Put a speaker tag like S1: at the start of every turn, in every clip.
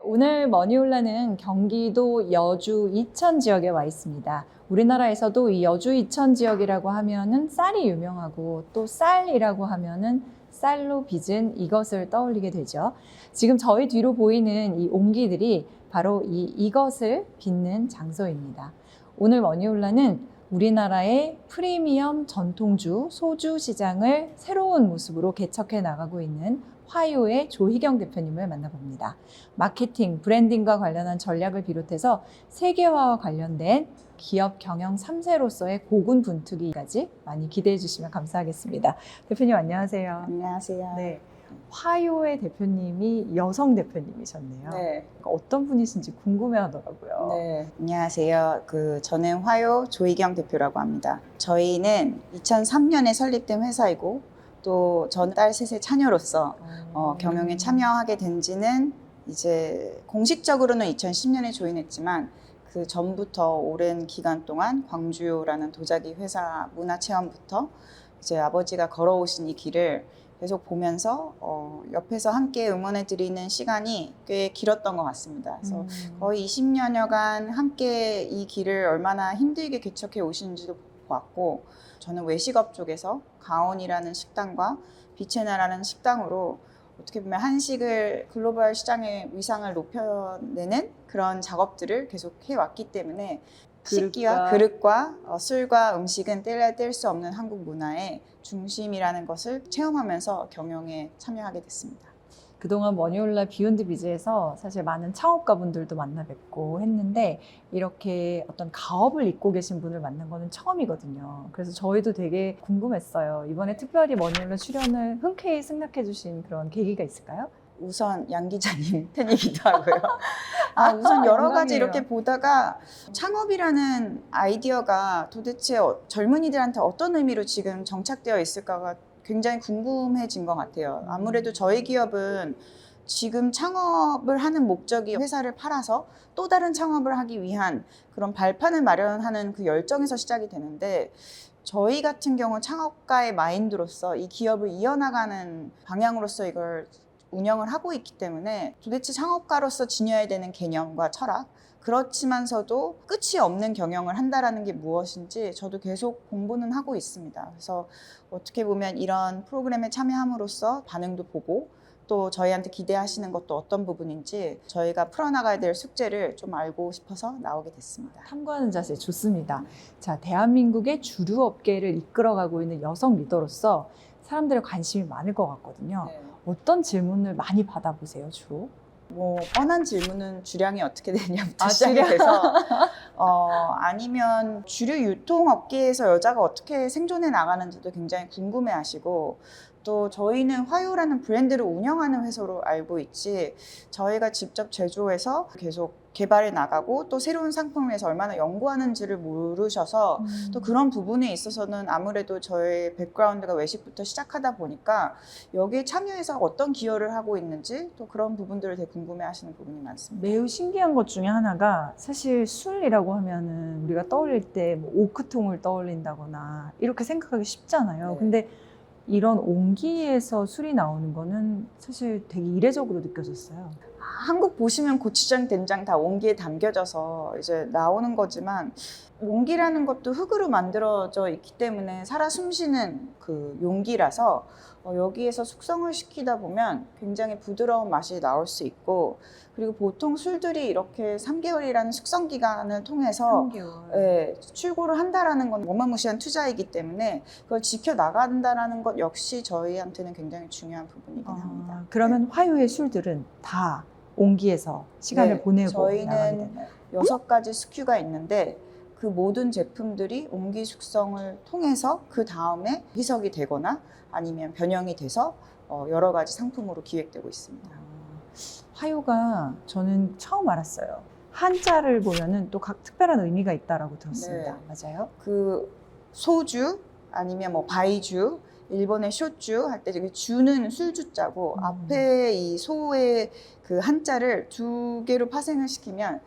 S1: 오늘 머니홀라는 경기도 여주 이천 지역에 와 있습니다. 우리나라에서도 이 여주 이천 지역이라고 하면은 쌀이 유명하고 또 쌀이라고 하면은 쌀로 빚은 이것을 떠올리게 되죠. 지금 저희 뒤로 보이는 이 옹기들이 바로 이것을 빚는 장소입니다. 오늘 머니홀라는 우리나라의 프리미엄 전통주 소주 시장을 새로운 모습으로 개척해 나가고 있는 화요의 조희경 대표님을 만나봅니다. 마케팅, 브랜딩과 관련한 전략을 비롯해서 세계화와 관련된 기업 경영 3세로서의 고군분투기까지 많이 기대해 주시면 감사하겠습니다. 대표님 안녕하세요.
S2: 안녕하세요.
S1: 네, 화요의 대표님이 여성 대표님이셨네요.
S2: 네.
S1: 어떤 분이신지 궁금해하더라고요.
S2: 네. 안녕하세요. 저는 화요 조희경 대표라고 합니다. 저희는 2003년에 설립된 회사이고 또 전 딸 셋의 자녀로서 경영에 참여하게 된 지는 이제 공식적으로는 2010년에 조인했지만 그 전부터 오랜 기간 동안 광주요라는 도자기 회사 문화체험부터 이제 아버지가 걸어오신 이 길을 계속 보면서 옆에서 함께 응원해 드리는 시간이 꽤 길었던 것 같습니다. 그래서 거의 20년여간 함께 이 길을 얼마나 힘들게 개척해 오시는지도 봤고, 저는 외식업 쪽에서 가온이라는 식당과 빛의 나라는 식당으로 어떻게 보면 한식을 글로벌 시장의 위상을 높여내는 그런 작업들을 계속 해왔기 때문에 식기와 그릇과 술과 음식은 뗄 수 없는 한국 문화의 중심이라는 것을 체험하면서 경영에 참여하게 됐습니다.
S1: 그동안 머니홀라 비욘드 비즈에서 사실 많은 창업가분들도 만나 뵙고 했는데 이렇게 어떤 가업을 잇고 계신 분을 만난 거는 처음이거든요. 그래서 저희도 되게 궁금했어요. 이번에 특별히 머니홀라 출연을 흔쾌히 승낙해 주신 그런 계기가 있을까요?
S2: 우선 양 기자님 팬이기도 하고요. 우선 여러 가지 이렇게 보다가 창업이라는 아이디어가 도대체 젊은이들한테 어떤 의미로 지금 정착되어 있을까가 굉장히 궁금해진 것 같아요. 아무래도 저희 기업은 지금 창업을 하는 목적이 회사를 팔아서 또 다른 창업을 하기 위한 그런 발판을 마련하는 그 열정에서 시작이 되는데, 저희 같은 경우 창업가의 마인드로서 이 기업을 이어나가는 방향으로서 이걸 운영을 하고 있기 때문에 도대체 창업가로서 지녀야 되는 개념과 철학, 그렇지만서도 끝이 없는 경영을 한다라는 게 무엇인지 저도 계속 공부는 하고 있습니다. 그래서 어떻게 보면 이런 프로그램에 참여함으로써 반응도 보고 또 저희한테 기대하시는 것도 어떤 부분인지 저희가 풀어나가야 될 숙제를 좀 알고 싶어서 나오게 됐습니다.
S1: 탐구하는 자세 좋습니다. 자, 대한민국의 주류 업계를 이끌어가고 있는 여성 리더로서 사람들의 관심이 많을 것 같거든요.
S2: 네.
S1: 어떤 질문을 많이 받아보세요, 주로?
S2: 뻔한 질문은 주량이 어떻게 되냐부터 시작이 돼서 아니면 주류 유통업계에서 여자가 어떻게 생존해 나가는지도 굉장히 궁금해하시고, 또 저희는 화요라는 브랜드를 운영하는 회사로 알고 있지 저희가 직접 제조해서 계속 개발해 나가고 또 새로운 상품을 위해서 얼마나 연구하는지를 모르셔서 또 그런 부분에 있어서는 아무래도 저의 백그라운드가 외식부터 시작하다 보니까 여기에 참여해서 어떤 기여를 하고 있는지 또 그런 부분들을 되게 궁금해 하시는 부분이 많습니다.
S1: 매우 신기한 것 중에 하나가 사실 술이라고 하면은 우리가 떠올릴 때 뭐 오크통을 떠올린다거나 이렇게 생각하기 쉽잖아요.
S2: 네.
S1: 근데 이런 온기에서 술이 나오는 거는 사실 되게 이례적으로 느껴졌어요.
S2: 한국 보시면 고추장, 된장 다 온기에 담겨져서 이제 나오는 거지만, 온기라는 것도 흙으로 만들어져 있기 때문에 살아 숨쉬는 그 용기라서 여기에서 숙성을 시키다 보면 굉장히 부드러운 맛이 나올 수 있고, 그리고 보통 술들이 이렇게 3개월이라는 숙성 기간을 통해서
S1: 3개월.
S2: 출고를 한다라는 건 어마무시한 투자이기 때문에 그걸 지켜나간다라는 것 역시 저희한테는 굉장히 중요한 부분이긴 합니다.
S1: 그러면 화요의 술들은 다 온기에서 시간을 보내고 나가게
S2: 저희는
S1: 되나요?
S2: 6가지 스큐가 있는데 그 모든 제품들이 온기 숙성을 통해서 그 다음에 희석이 되거나 아니면 변형이 돼서 여러 가지 상품으로 기획되고 있습니다.
S1: 화요가 저는 처음 알았어요. 한자를 보면은 또 각 특별한 의미가 있다라고 들었습니다. 맞아요?
S2: 그 소주 아니면 뭐 바이주, 일본의 쇼주 할 때 주는 술주자고 앞에 이 소의 그 한자를 2개로 파생을 시키면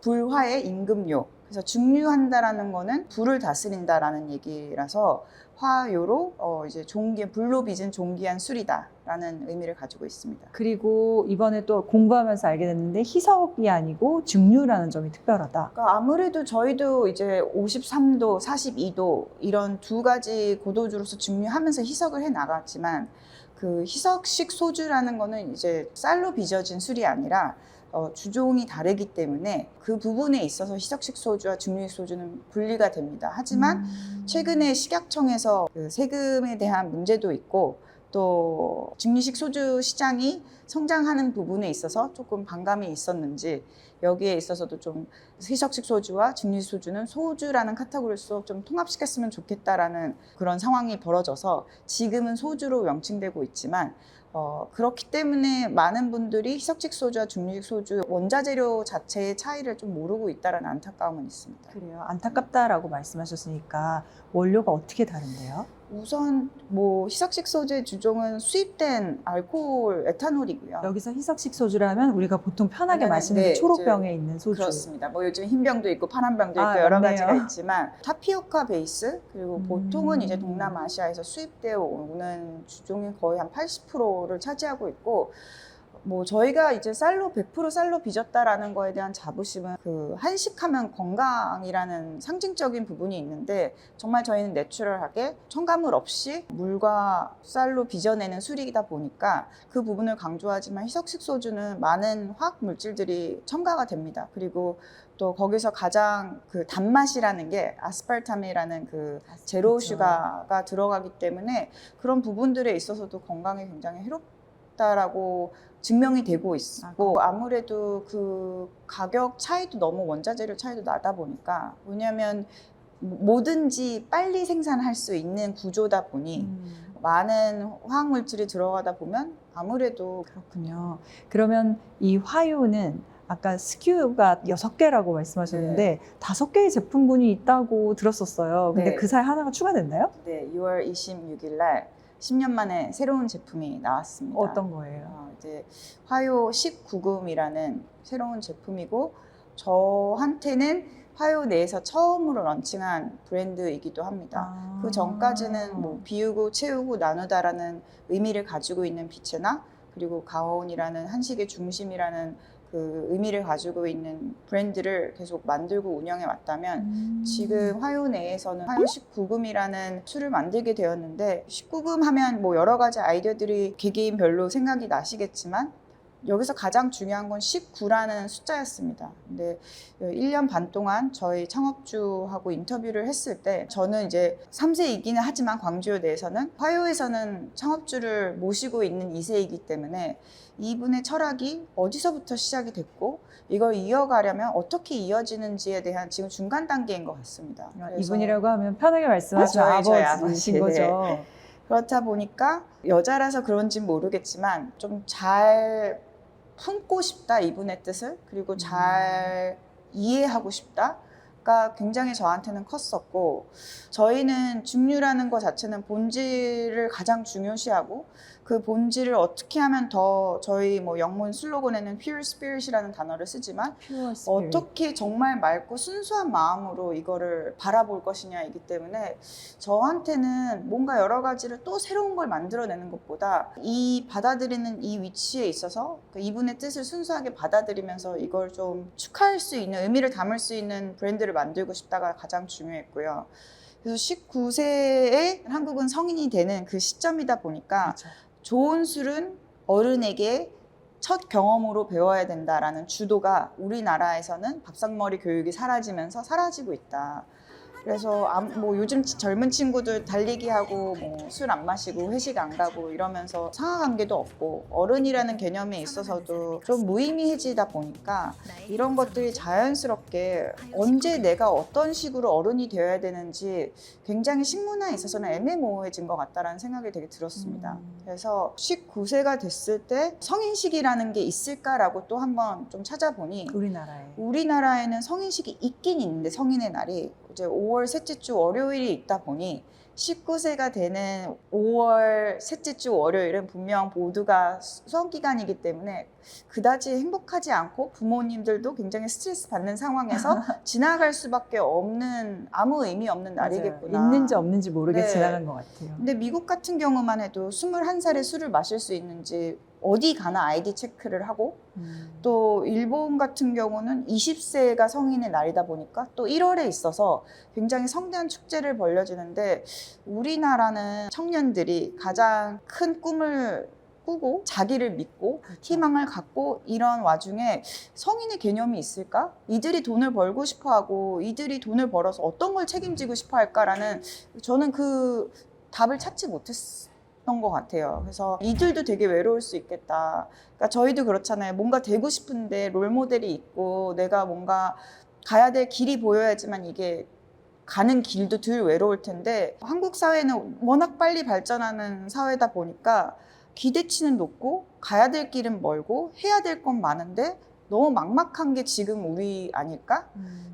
S2: 불화의 임금요. 그래서 중류한다라는 거는 불을 다스린다라는 얘기라서 화요로 이제 불로 빚은 존귀한 술이다라는 의미를 가지고 있습니다.
S1: 그리고 이번에 또 공부하면서 알게 됐는데 희석이 아니고 증류라는 점이 특별하다.
S2: 그러니까 아무래도 저희도 이제 53도, 42도 이런 두 가지 고도주로서 증류하면서 희석을 해 나갔지만 그 희석식 소주라는 거는 이제 쌀로 빚어진 술이 아니라 주종이 다르기 때문에 그 부분에 있어서 희석식 소주와 증류식 소주는 분리가 됩니다. 하지만 최근에 식약청에서 그 세금에 대한 문제도 있고 또 증류식 소주 시장이 성장하는 부분에 있어서 조금 반감이 있었는지 여기에 있어서도 좀 희석식 소주와 증류식 소주는 소주라는 카테고리로 좀 통합시켰으면 좋겠다라는 그런 상황이 벌어져서 지금은 소주로 명칭되고 있지만 그렇기 때문에 많은 분들이 희석식 소주와 증류식 소주 원자재료 자체의 차이를 좀 모르고 있다는 안타까움은 있습니다.
S1: 그래요. 안타깝다라고 말씀하셨으니까 원료가 어떻게 다른데요?
S2: 우선 뭐 희석식 소주의 주종은 수입된 알코올 에탄올이고요.
S1: 여기서 희석식 소주라면 우리가 보통 편하게 마시는
S2: 네,
S1: 그 초록병에 있는 소주.
S2: 그렇습니다. 뭐 요즘 흰 병도 있고 파란 병도 있고
S1: 아,
S2: 여러
S1: 맞네요.
S2: 가지가 있지만 타피오카 베이스 그리고 보통은 이제 동남아시아에서 수입되어 오는 주종이 거의 한 80%를 차지하고 있고 뭐 저희가 이제 쌀로 100% 쌀로 빚었다라는 거에 대한 자부심은 그 한식하면 건강이라는 상징적인 부분이 있는데 정말 저희는 내추럴하게 첨가물 없이 물과 쌀로 빚어내는 술이다 보니까 그 부분을 강조하지만 희석식 소주는 많은 화학 물질들이 첨가가 됩니다. 그리고 또 거기서 가장 그 단맛이라는 게 아스팔탐이라는 그 제로 슈가가 들어가기 때문에 그런 부분들에 있어서도 건강에 굉장히 해롭다라고 증명이 되고 있고 아무래도 그 가격 차이도 너무 원자재료 차이도 나다 보니까 왜냐하면 뭐든지 빨리 생산할 수 있는 구조다 보니 많은 화학물질이 들어가다 보면 아무래도
S1: 그렇군요. 그러면 이 화요는 아까 스큐가 6개라고 말씀하셨는데 5개의 제품군이 있다고 들었었어요. 근데
S2: 네.
S1: 그 사이 하나가 추가됐나요?
S2: 네, 6월 26일 날 10년 만에 새로운 제품이 나왔습니다.
S1: 어떤 거예요?
S2: 이제 화요 19금이라는 새로운 제품이고 저한테는 화요 내에서 처음으로 런칭한 브랜드이기도 합니다. 그 전까지는 뭐 비우고 채우고 나누다라는 의미를 가지고 있는 비체나 그리고 가온이라는 한식의 중심이라는 그 의미를 가지고 있는 브랜드를 계속 만들고 운영해 왔다면 지금 화요 내에서는 화요 19금이라는 술을 만들게 되었는데 19금 하면 뭐 여러 가지 아이디어들이 개개인별로 생각이 나시겠지만 여기서 가장 중요한 건 19라는 숫자였습니다. 근데 1년 반 동안 저희 창업주하고 인터뷰를 했을 때 저는 이제 3세이기는 하지만 광주요 내에서는 화요에서는 창업주를 모시고 있는 2세이기 때문에 이분의 철학이 어디서부터 시작이 됐고 이걸 이어가려면 어떻게 이어지는지에 대한 지금 중간 단계인 것 같습니다.
S1: 이분이라고 하면 편하게 말씀하죠.
S2: 저희
S1: 아버지신
S2: 아버지.
S1: 거죠.
S2: 네. 그렇다 보니까 여자라서 그런지 모르겠지만 좀 잘 품고 싶다 이분의 뜻을 그리고 잘 이해하고 싶다가 굉장히 저한테는 컸었고 저희는 증류라는 것 자체는 본질을 가장 중요시하고 그 본질을 어떻게 하면 더 저희 뭐 영문 슬로건에는 pure spirit이라는 단어를 쓰지만 어떻게 정말 맑고 순수한 마음으로 이거를 바라볼 것이냐이기 때문에 저한테는 뭔가 여러 가지를 또 새로운 걸 만들어내는 것보다 이 받아들이는 이 위치에 있어서 이분의 뜻을 순수하게 받아들이면서 이걸 좀 축하할 수 있는 의미를 담을 수 있는 브랜드를 만들고 싶다가 가장 중요했고요. 그래서 19세에 한국은 성인이 되는 그 시점이다 보니까
S1: 그렇죠.
S2: 좋은 술은 어른에게 첫 경험으로 배워야 된다라는 주도가 우리나라에서는 밥상머리 교육이 사라지면서 사라지고 있다. 그래서 뭐 요즘 젊은 친구들 달리기 하고 뭐 술 안 마시고 회식 안 가고 이러면서 상하관계도 없고 어른이라는 개념에 있어서도 좀 무의미해지다 보니까 이런 것들이 자연스럽게 언제 내가 어떤 식으로 어른이 되어야 되는지 굉장히 식문화에 있어서는 애매모호해진 것 같다라는 생각이 되게 들었습니다. 그래서 19세가 됐을 때 성인식이라는 게 있을까라고 또 한번 좀 찾아보니 우리나라에는 성인식이 있긴 있는데 성인의 날이 이제 5월 셋째 주 월요일이 있다 보니 19세가 되는 5월 셋째 주 월요일은 분명 모두가 수험 기간이기 때문에 그다지 행복하지 않고 부모님들도 굉장히 스트레스 받는 상황에서 지나갈 수밖에 없는 아무 의미 없는 날이겠구나.
S1: 맞아요. 있는지 없는지 모르게
S2: 네.
S1: 지나간 것 같아요.
S2: 근데 미국 같은 경우만 해도 21살에 술을 마실 수 있는지 어디 가나 아이디 체크를 하고 또 일본 같은 경우는 20세가 성인의 날이다 보니까 또 1월에 있어서 굉장히 성대한 축제를 벌려지는데 우리나라는 청년들이 가장 큰 꿈을 꾸고 자기를 믿고
S1: 그렇죠.
S2: 희망을 갖고 이런 와중에 성인의 개념이 있을까? 이들이 돈을 벌고 싶어 하고 이들이 돈을 벌어서 어떤 걸 책임지고 싶어 할까라는 저는 그 답을 찾지 못했어요. 것 같아요. 그래서 이들도 되게 외로울 수 있겠다. 그러니까 저희도 그렇잖아요. 뭔가 되고 싶은데 롤모델이 있고 내가 뭔가 가야 될 길이 보여야지만 이게 가는 길도 덜 외로울 텐데 한국 사회는 워낙 빨리 발전하는 사회다 보니까 기대치는 높고 가야 될 길은 멀고 해야 될 건 많은데 너무 막막한 게 지금 우리 아닐까?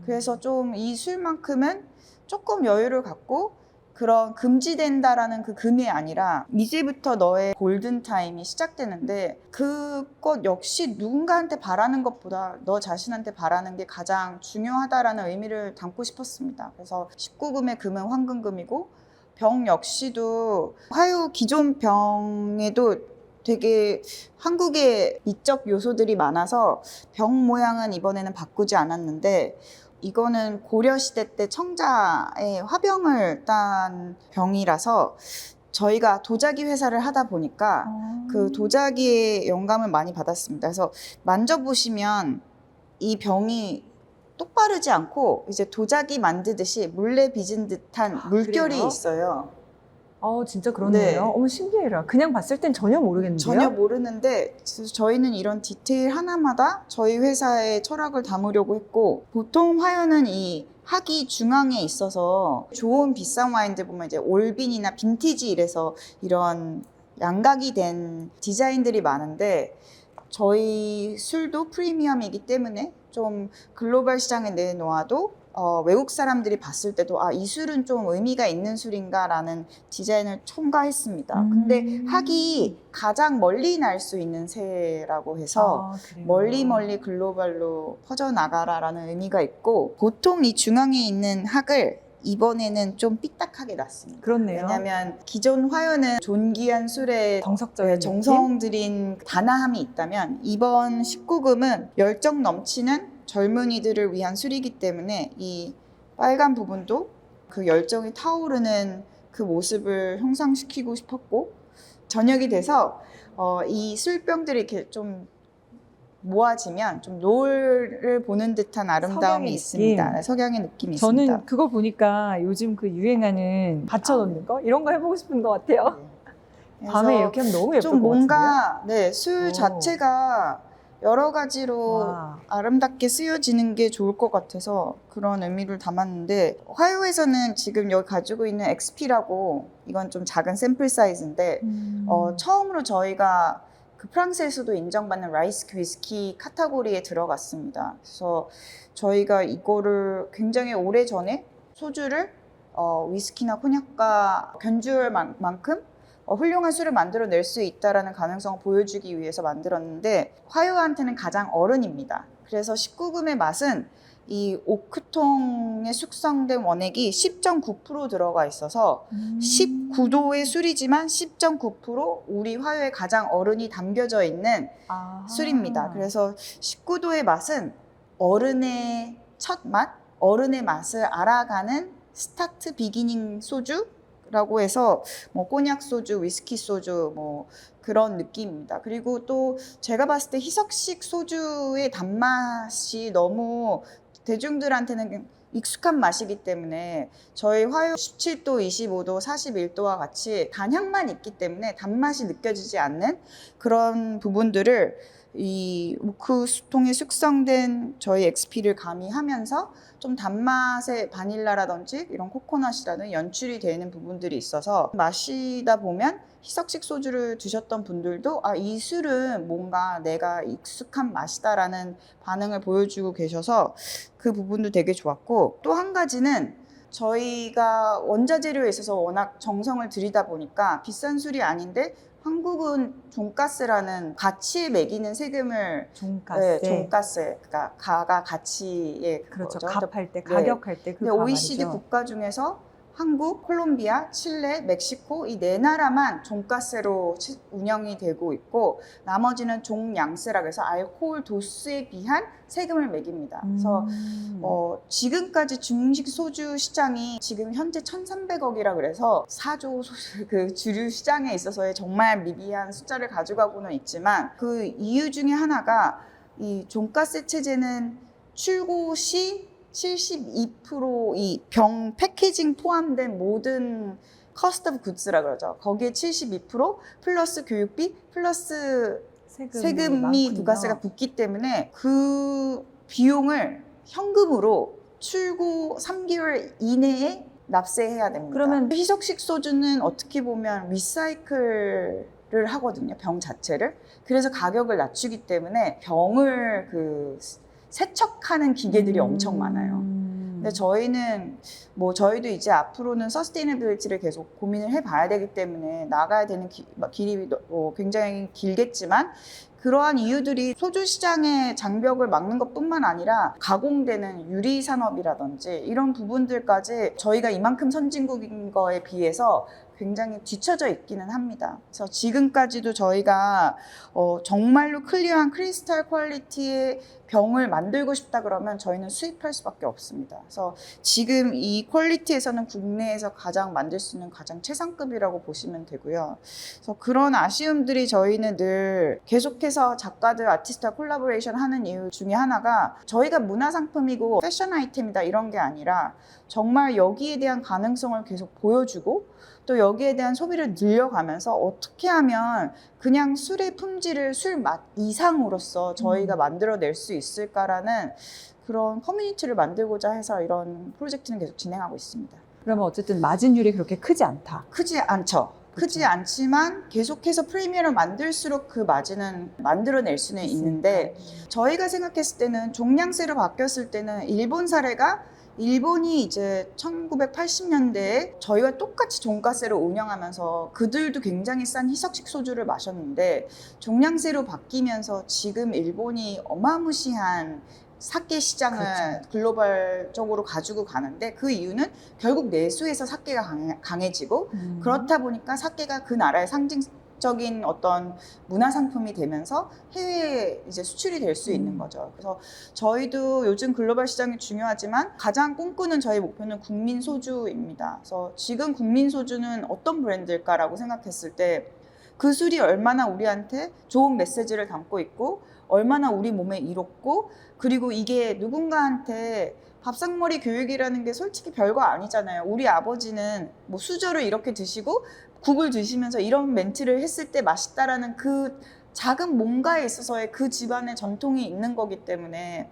S2: 그래서 좀 이 술만큼은 조금 여유를 갖고 그런 금지된다라는 그 금이 아니라 이제부터 너의 골든타임이 시작되는데 그것 역시 누군가한테 바라는 것보다 너 자신한테 바라는 게 가장 중요하다라는 의미를 담고 싶었습니다. 그래서 19금의 금은 황금금이고 병 역시도 화요 기존 병에도 되게 한국의 이적 요소들이 많아서 병 모양은 이번에는 바꾸지 않았는데 이거는 고려시대 때 청자의 화병을 딴 병이라서 저희가 도자기 회사를 하다 보니까 그 도자기의 영감을 많이 받았습니다. 그래서 만져보시면 이 병이 똑바르지 않고 이제 도자기 만드듯이 물레 빚은 듯한 물결이
S1: 그래요?
S2: 있어요.
S1: 진짜 그러네요.
S2: 네.
S1: 어머, 신기해라. 그냥 봤을 땐 전혀 모르겠는데요.
S2: 전혀 모르는데 저희는 이런 디테일 하나마다 저희 회사의 철학을 담으려고 했고 보통 화요는 이 학이 중앙에 있어서 좋은 비싼 와인들 보면 이제 올빈이나 빈티지 이래서 이런 양각이 된 디자인들이 많은데 저희 술도 프리미엄이기 때문에 좀 글로벌 시장에 내놓아도 외국 사람들이 봤을 때도 이 술은 좀 의미가 있는 술인가라는 디자인을 첨가했습니다. 근데 학이 가장 멀리 날 수 있는 새라고 해서
S1: 그래요?
S2: 멀리 글로벌로 퍼져나가라라는 의미가 있고 보통 이 중앙에 있는 학을 이번에는 좀 삐딱하게 놨습니다.
S1: 그렇네요.
S2: 왜냐하면 기존 화요는 존귀한 술에
S1: 정석적인
S2: 정성 들인 단아함이 있다면 이번 19금은 열정 넘치는 젊은이들을 위한 술이기 때문에 이 빨간 부분도 그 열정이 타오르는 그 모습을 형상시키고 싶었고 저녁이 돼서 이 술병들이 이렇게 좀 모아지면 좀 노을을 보는 듯한 아름다움이
S1: 석양의
S2: 있습니다.
S1: 느낌.
S2: 석양의 느낌이
S1: 저는
S2: 있습니다.
S1: 그거 보니까 요즘 그 유행하는 받쳐놓는 거 이런 거 해보고 싶은 것 같아요.
S2: 그래서
S1: 밤에 이렇게 하면 너무 예쁠
S2: 좀
S1: 것 같은데요?
S2: 뭔가 술
S1: 오.
S2: 자체가 여러 가지로
S1: 와.
S2: 아름답게 쓰여지는 게 좋을 것 같아서 그런 의미를 담았는데 화요에서는 지금 여기 가지고 있는 XP라고 이건 좀 작은 샘플 사이즈인데 처음으로 저희가 그 프랑스에서도 인정받는 라이스 위스키 카테고리에 들어갔습니다. 그래서 저희가 이거를 굉장히 오래전에 소주를 위스키나 코냑과 견주할 만큼 훌륭한 술을 만들어낼 수 있다는 가능성을 보여주기 위해서 만들었는데 화요한테는 가장 어른입니다. 그래서 19금의 맛은 이 오크통에 숙성된 원액이 10.9% 들어가 있어서 19도의 술이지만 10.9% 우리 화요에 가장 어른이 담겨져 있는 술입니다. 그래서 19도의 맛은 어른의 첫 맛, 어른의 맛을 알아가는 스타트 비기닝 소주 라고 해서 뭐 꼬냑 소주, 위스키 소주 뭐 그런 느낌입니다. 그리고 또 제가 봤을 때 희석식 소주의 단맛이 너무 대중들한테는 익숙한 맛이기 때문에 저희 화요 17도, 25도, 41도와 같이 단향만 있기 때문에 단맛이 느껴지지 않는 그런 부분들을 이 오크통에 숙성된 저희 XP를 가미하면서 좀 단맛의 바닐라라든지 이런 코코넛이라든 연출이 되는 부분들이 있어서 마시다 보면 희석식 소주를 드셨던 분들도 이 술은 뭔가 내가 익숙한 맛이다라는 반응을 보여주고 계셔서 그 부분도 되게 좋았고 또 한 가지는 저희가 원자재료에 있어서 워낙 정성을 들이다 보니까 비싼 술이 아닌데 한국은 종가스라는 가치에 매기는 세금을
S1: 종가세.
S2: 네, 종가세, 그러니까 가가 가치의
S1: 그렇죠.
S2: 그거죠.
S1: 값할 때,
S2: 네.
S1: 가격할 때 그
S2: 근데
S1: 가
S2: OECD
S1: 말이죠.
S2: 국가 중에서 한국, 콜롬비아, 칠레, 멕시코 이 네 나라만 종가세로 운영이 되고 있고 나머지는 종량세라고 해서 알코올 도수에 비한 세금을 매깁니다. 그래서 지금까지 중식 소주 시장이 지금 현재 1,300억이라 그래서 4조 그 주류 시장에 있어서의 정말 미비한 숫자를 가져가고는 있지만 그 이유 중에 하나가 이 종가세 체제는 출고 시 72% 병 패키징 포함된 모든 커스트 오브 굿즈라 그러죠. 거기에 72% 플러스 교육비 플러스 세금이
S1: 많군요.
S2: 부가세가 붙기 때문에 그 비용을 현금으로 출고 3개월 이내에 납세해야 됩니다.
S1: 그러면
S2: 희석식 소주는 어떻게 보면 리사이클을 하거든요. 병 자체를. 그래서 가격을 낮추기 때문에 병을 그 세척하는 기계들이 엄청 많아요. 근데 저희는 저희도 이제 앞으로는 서스테이너빌리티를 계속 고민을 해봐야 되기 때문에 나가야 되는 길이 굉장히 길겠지만 그러한 이유들이 소주 시장의 장벽을 막는 것뿐만 아니라 가공되는 유리 산업이라든지 이런 부분들까지 저희가 이만큼 선진국인 거에 비해서 굉장히 뒤처져 있기는 합니다. 그래서 지금까지도 저희가 정말로 클리어한 크리스탈 퀄리티의 병을 만들고 싶다 그러면 저희는 수입할 수밖에 없습니다. 그래서 지금 이 퀄리티에서는 국내에서 가장 만들 수 있는 가장 최상급이라고 보시면 되고요. 그래서 그런 아쉬움들이 저희는 늘 계속해서 작가들, 아티스트와 콜라보레이션 하는 이유 중에 하나가 저희가 문화상품이고 패션 아이템이다 이런 게 아니라 정말 여기에 대한 가능성을 계속 보여주고 또 여기에 대한 소비를 늘려가면서 어떻게 하면 그냥 술의 품질을 술 맛 이상으로서 저희가 만들어낼 수 있을까라는 그런 커뮤니티를 만들고자 해서 이런 프로젝트는 계속 진행하고 있습니다.
S1: 그러면 어쨌든 마진율이 그렇게 크지 않다.
S2: 크지 않죠. 크지 않지만 계속해서 프리미엄을 만들수록 그 마진은 만들어낼 수는 있는데 저희가 생각했을 때는 종량세로 바뀌었을 때는 일본 사례가 일본이 이제 1980년대에 저희와 똑같이 종가세를 운영하면서 그들도 굉장히 싼 희석식 소주를 마셨는데 종량세로 바뀌면서 지금 일본이 어마무시한 사케 시장을
S1: 그렇죠.
S2: 글로벌적으로 가지고 가는데 그 이유는 결국 내수에서 사케가 강해지고 그렇다 보니까 사케가 그 나라의 상징적인 어떤 문화 상품이 되면서 해외에 이제 수출이 될 수 있는 거죠. 그래서 저희도 요즘 글로벌 시장이 중요하지만 가장 꿈꾸는 저희 목표는 국민 소주입니다. 그래서 지금 국민 소주는 어떤 브랜드일까라고 생각했을 때 그 술이 얼마나 우리한테 좋은 메시지를 담고 있고 얼마나 우리 몸에 이롭고 그리고 이게 누군가한테 밥상머리 교육이라는 게 솔직히 별거 아니잖아요. 우리 아버지는 뭐 수저를 이렇게 드시고 국을 드시면서 이런 멘트를 했을 때 맛있다라는 그 작은 뭔가에 있어서의 그 집안의 전통이 있는 거기 때문에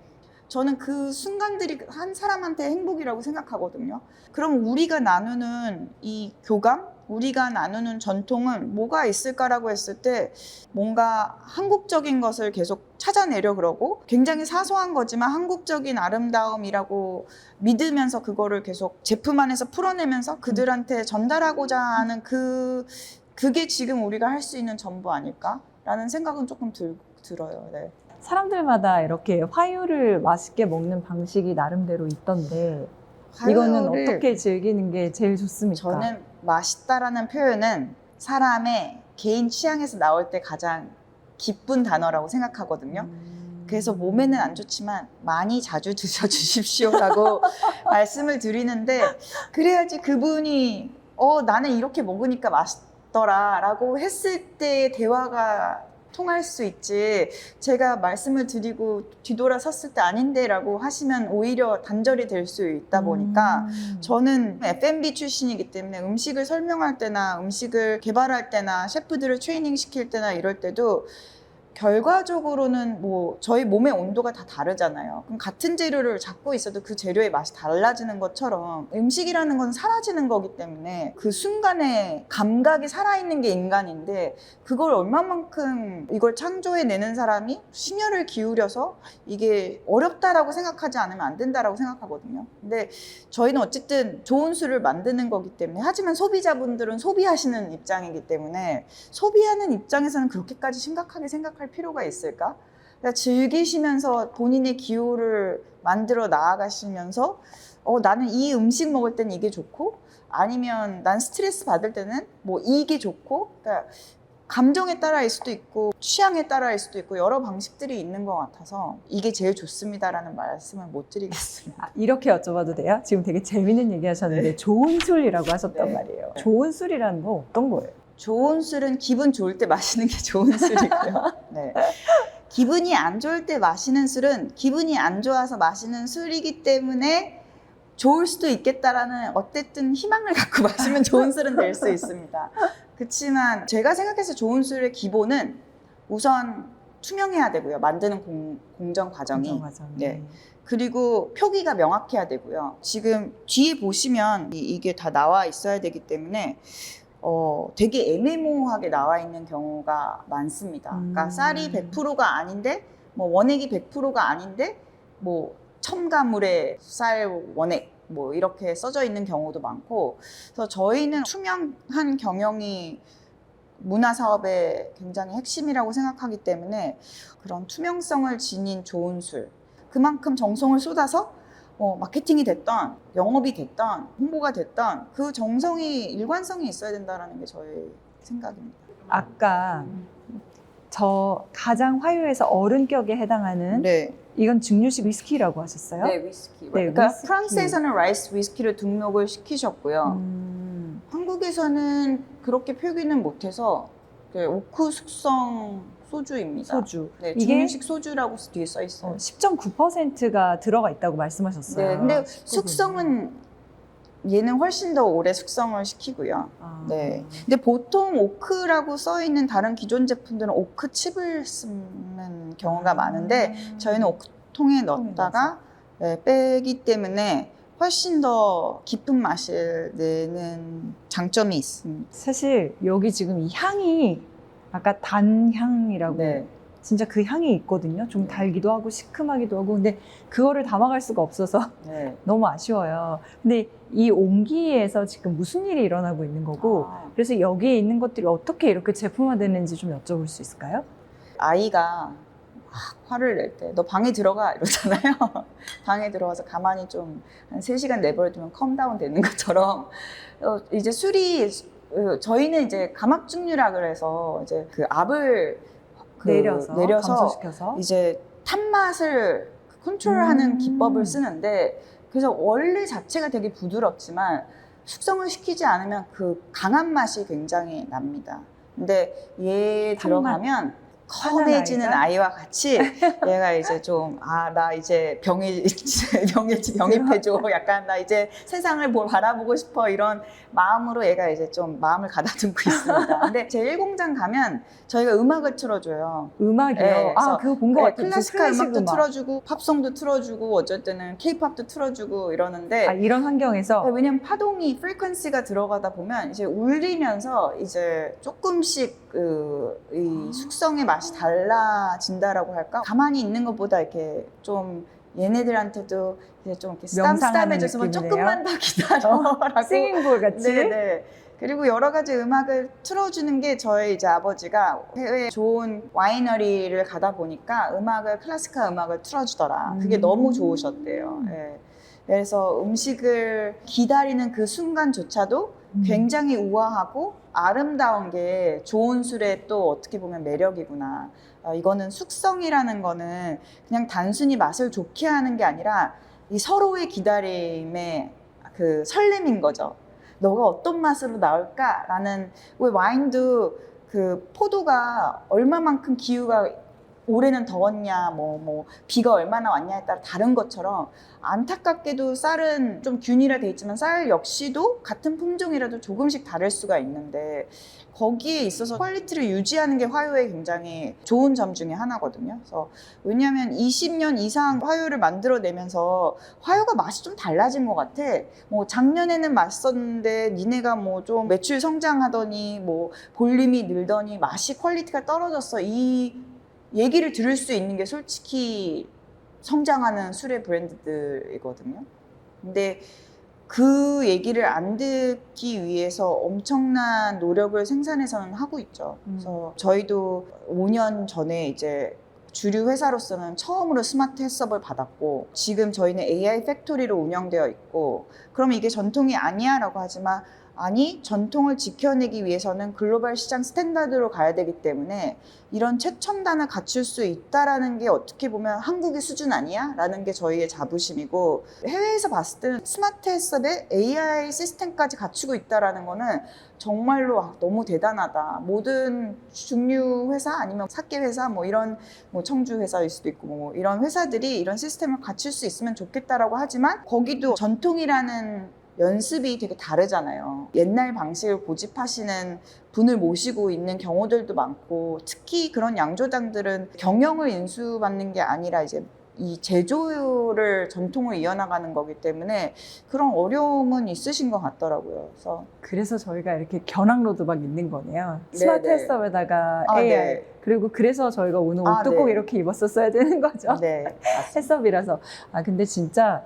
S2: 저는 그 순간들이 한 사람한테 행복이라고 생각하거든요. 그럼 우리가 나누는 이 교감? 우리가 나누는 전통은 뭐가 있을까라고 했을 때 뭔가 한국적인 것을 계속 찾아내려 그러고 굉장히 사소한 거지만 한국적인 아름다움이라고 믿으면서 그거를 계속 제품 안에서 풀어내면서 그들한테 전달하고자 하는 그게 지금 우리가 할 수 있는 전부 아닐까라는 생각은 조금 들어요. 네.
S1: 사람들마다 이렇게 화요를 맛있게 먹는 방식이 나름대로 있던데 이거는
S2: 화요를
S1: 어떻게 즐기는 게 제일 좋습니까?
S2: 저는 맛있다라는 표현은 사람의 개인 취향에서 나올 때 가장 기쁜 단어라고 생각하거든요. 그래서 몸에는 안 좋지만 많이 자주 드셔주십시오라고 말씀을 드리는데 그래야지 그분이 나는 이렇게 먹으니까 맛있더라 라고 했을 때 대화가 통할 수 있지 제가 말씀을 드리고 뒤돌아섰을 때 아닌데 라고 하시면 오히려 단절이 될 수 있다 보니까 저는 F&B 출신이기 때문에 음식을 설명할 때나 음식을 개발할 때나 셰프들을 트레이닝 시킬 때나 이럴 때도 결과적으로는 뭐 저희 몸의 온도가 다 다르잖아요. 그럼 같은 재료를 잡고 있어도 그 재료의 맛이 달라지는 것처럼 음식이라는 건 사라지는 거기 때문에 그 순간에 감각이 살아있는 게 인간인데 그걸 얼마만큼 이걸 창조해내는 사람이 심혈을 기울여서 이게 어렵다라고 생각하지 않으면 안 된다라고 생각하거든요. 근데 저희는 어쨌든 좋은 술을 만드는 거기 때문에 하지만 소비자분들은 소비하시는 입장이기 때문에 소비하는 입장에서는 그렇게까지 심각하게 생각할 필요가 있을까? 그러니까 즐기시면서 본인의 기호를 만들어 나아가시면서 나는 이 음식 먹을 때는 이게 좋고 아니면 난 스트레스 받을 때는 뭐 이게 좋고 그러니까 감정에 따라일 수도 있고 취향에 따라일 수도 있고 여러 방식들이 있는 것 같아서 이게 제일 좋습니다라는 말씀을 못 드리겠습니다.
S1: 이렇게 여쭤봐도 돼요? 지금 되게 재밌는 얘기 하셨는데
S2: 네.
S1: 좋은 술이라고 하셨단
S2: 네.
S1: 말이에요. 좋은 술이라는 건 어떤 거예요?
S2: 좋은 술은 기분 좋을 때 마시는 게 좋은 술이고요. 네. 기분이 안 좋을 때 마시는 술은 기분이 안 좋아서 마시는 술이기 때문에 좋을 수도 있겠다라는 어쨌든 희망을 갖고 마시면 좋은 술은 될 수 있습니다. 그렇지만 제가 생각해서 좋은 술의 기본은 우선 투명해야 되고요. 만드는 공정 과정이. 네. 그리고 표기가 명확해야 되고요. 지금 뒤에 보시면 이게 다 나와 있어야 되기 때문에 되게 애매모호하게 나와 있는 경우가 많습니다. 그러니까 쌀이 100%가 아닌데 뭐 원액이 100%가 아닌데 뭐 첨가물의 쌀 원액 뭐 이렇게 써져 있는 경우도 많고 그래서 저희는 투명한 경영이 문화사업의 굉장히 핵심이라고 생각하기 때문에 그런 투명성을 지닌 좋은 술 그만큼 정성을 쏟아서 마케팅이 됐던 영업이 됐던 홍보가 됐던 그 정성이 일관성이 있어야 된다는 게 저의 생각입니다.
S1: 아까 저 가장 화요에서 어른격에 해당하는
S2: 네.
S1: 이건 증류식 위스키라고 하셨어요?
S2: 네, 위스키.
S1: 네,
S2: 그러니까
S1: 위스키.
S2: 프랑스에서는 라이스 위스키를 등록을 시키셨고요. 한국에서는 그렇게 표기는 못해서 오크 숙성 소주입니다.
S1: 소주.
S2: 네,
S1: 이게
S2: 증류식 소주라고 뒤에 써 있어요.
S1: 10.9%가 들어가 있다고 말씀하셨어요.
S2: 네, 근데 숙성은 얘는 훨씬 더 오래 숙성을 시키고요. 네. 근데 보통 오크라고 써 있는 다른 기존 제품들은 오크 칩을 쓰는 경우가 많은데 저희는 오크통에 넣었다가 빼기 때문에 훨씬 더 깊은 맛을 내는 장점이 있습니다.
S1: 사실 여기 지금 이 향이 아까 단향이라고
S2: 네.
S1: 진짜 그 향이 있거든요. 좀 달기도 하고 시큼하기도 하고 근데 그거를 담아갈 수가 없어서
S2: 네.
S1: 너무 아쉬워요. 근데 이 온기에서 지금 무슨 일이 일어나고 있는 거고 그래서 여기에 있는 것들이 어떻게 이렇게 제품화되는지 좀 여쭤볼 수 있을까요?
S2: 아이가 막 화를 낼 때 너 방에 들어가 이러잖아요. 방에 들어가서 가만히 좀 한 3시간 내버려두면 컴다운 되는 것처럼 이제 술이 저희는 이제 가막증류라 그래서 이제 그 압을 내려서
S1: 감소시켜서
S2: 이제 탄맛을 컨트롤하는 기법을 쓰는데 그래서 원래 자체가 되게 부드럽지만 숙성을 시키지 않으면 그 강한 맛이 굉장히 납니다. 근데 얘 들어가면 컴해지는 아이와 같이 얘가 이제 좀 나 이제 병입해줘 약간 나 이제 세상을 바라보고 싶어 이런 마음으로 얘가 이제 좀 마음을 가다듬고 있습니다. 근데 제1공장 가면 저희가 음악을 틀어줘요.
S1: 음악이요?
S2: 네,
S1: 그거 본 것 같아요.
S2: 클래식한 음악도 틀어주고 팝송도 틀어주고 어쩔 때는 케이팝도 틀어주고 이러는데
S1: 이런 환경에서
S2: 왜냐면 파동이 프리퀀시가 들어가다 보면 이제 울리면서 이제 조금씩 이 숙성의 맛이 달라진다라고 할까? 가만히 있는 것보다 이렇게 좀 얘네들한테도 이제 좀 이렇게 쓰담쓰담해줬으면 조금만 더 기다려라고.
S1: 싱잉볼 같이.
S2: 네네. 그리고 여러 가지 음악을 틀어주는 게 저희 이제 아버지가 해외에 좋은 와이너리를 가다 보니까 클래식한 음악을 틀어주더라. 그게 너무 좋으셨대요. 네. 그래서 음식을 기다리는 그 순간조차도 굉장히 우아하고 아름다운 게 좋은 술의 또 어떻게 보면 매력이구나. 이거는 숙성이라는 거는 그냥 단순히 맛을 좋게 하는 게 아니라 이 서로의 기다림의 그 설렘인 거죠. 너가 어떤 맛으로 나올까라는 왜 와인도 그 포도가 얼마만큼 기후가 올해는 더웠냐, 뭐 비가 얼마나 왔냐에 따라 다른 것처럼 안타깝게도 쌀은 좀 균일화돼 있지만 쌀 역시도 같은 품종이라도 조금씩 다를 수가 있는데 거기에 있어서 퀄리티를 유지하는 게 화요의 굉장히 좋은 점 중에 하나거든요. 그래서 왜냐하면 20년 이상 화요를 만들어내면서 화요가 맛이 좀 달라진 것 같아. 뭐 작년에는 맛있었는데 니네가 뭐 좀 매출 성장하더니 뭐 볼륨이 늘더니 맛이 퀄리티가 떨어졌어. 이 얘기를 들을 수 있는 게 솔직히 성장하는 술의 브랜드들이거든요. 근데 그 얘기를 안 듣기 위해서 엄청난 노력을 생산에서는 하고 있죠. 그래서 저희도 5년 전에 이제 주류 회사로서는 처음으로 스마트 해썹을 받았고 지금 저희는 AI 팩토리로 운영되어 있고 그러면 이게 전통이 아니야 라고 하지만 아니 전통을 지켜내기 위해서는 글로벌 시장 스탠다드로 가야 되기 때문에 이런 최첨단을 갖출 수 있다라는 게 어떻게 보면 한국의 수준 아니야? 라는 게 저희의 자부심이고 해외에서 봤을 때는 스마트 해썹에 AI 시스템까지 갖추고 있다라는 거는 정말로 너무 대단하다. 모든 중류 회사 아니면 사케 회사 뭐 이런 뭐 청주 회사일 수도 있고 뭐 이런 회사들이 이런 시스템을 갖출 수 있으면 좋겠다라고 하지만 거기도 전통이라는 연습이 되게 다르잖아요. 옛날 방식을 고집하시는 분을 모시고 있는 경우들도 많고 특히 그런 양조장들은 경영을 인수받는 게 아니라 이제 이 제조를 전통을 이어나가는 거기 때문에 그런 어려움은 있으신 것 같더라고요.
S1: 그래서 저희가 이렇게 견학로드 막 있는 거네요. 스마트
S2: 네네.
S1: 해썹에다가
S2: 아,
S1: AI.
S2: 네.
S1: 그리고 그래서 저희가 오늘 옷도
S2: 네.
S1: 꼭 이렇게 입었었어야 되는 거죠.
S2: 네, 맞습니다.
S1: 해썹이라서. 근데 진짜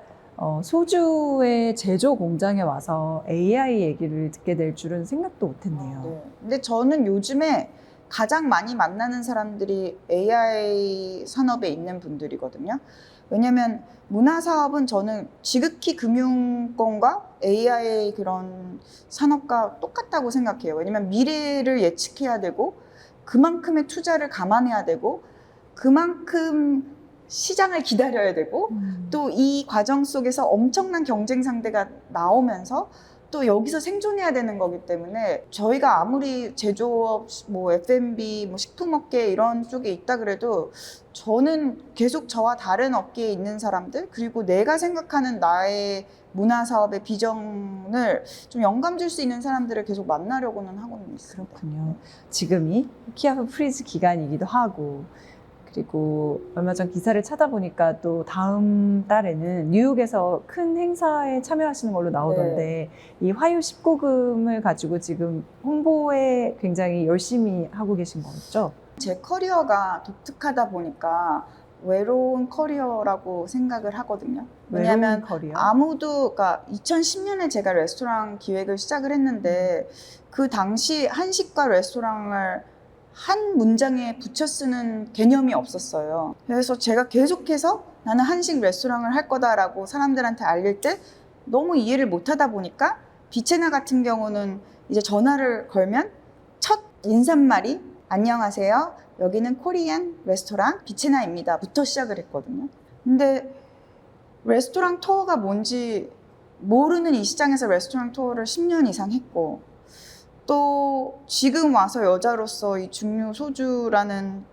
S1: 소주의 제조 공장에 와서 AI 얘기를 듣게 될 줄은 생각도 못했네요.
S2: 네. 근데 저는 요즘에 가장 많이 만나는 사람들이 AI 산업에 있는 분들이거든요. 왜냐면 문화사업은 저는 지극히 금융권과 AI 그런 산업과 똑같다고 생각해요. 왜냐면 미래를 예측해야 되고 그만큼의 투자를 감안해야 되고 그만큼 시장을 기다려야 되고 또 이 과정 속에서 엄청난 경쟁 상대가 나오면서 또 여기서 생존해야 되는 거기 때문에 저희가 아무리 제조업, 뭐 F&B, 뭐 식품업계 이런 쪽에 있다 그래도 저는 계속 저와 다른 업계에 있는 사람들 그리고 내가 생각하는 나의 문화사업의 비전을 좀 영감 줄 수 있는 사람들을 계속 만나려고는 하고는 있습니다.
S1: 그렇군요. 지금이 키아프 프리즈 기간이기도 하고 그리고 얼마 전 기사를 찾아보니까 또 다음 달에는 뉴욕에서 큰 행사에 참여하시는 걸로 나오던데 이 화요 19금을 가지고 지금 홍보에 굉장히 열심히 하고 계신 거죠?
S2: 제 커리어가 독특하다 보니까 외로운 커리어라고 생각을 하거든요. 왜냐하면
S1: 커리어?
S2: 아무도, 그러니까 2010년에 제가 레스토랑 기획을 시작을 했는데 그 당시 한식과 레스토랑을 한 문장에 붙여 쓰는 개념이 없었어요. 그래서 제가 계속해서 나는 한식 레스토랑을 할 거다라고 사람들한테 알릴 때 너무 이해를 못 하다 보니까 비체나 같은 경우는 이제 전화를 걸면 첫 인사말이 안녕하세요. 여기는 코리안 레스토랑 비체나입니다. 부터 시작을 했거든요. 근데 레스토랑 투어가 뭔지 모르는 이 시장에서 레스토랑 투어를 10년 이상 했고 또 지금 와서 여자로서 이 중류 소주라는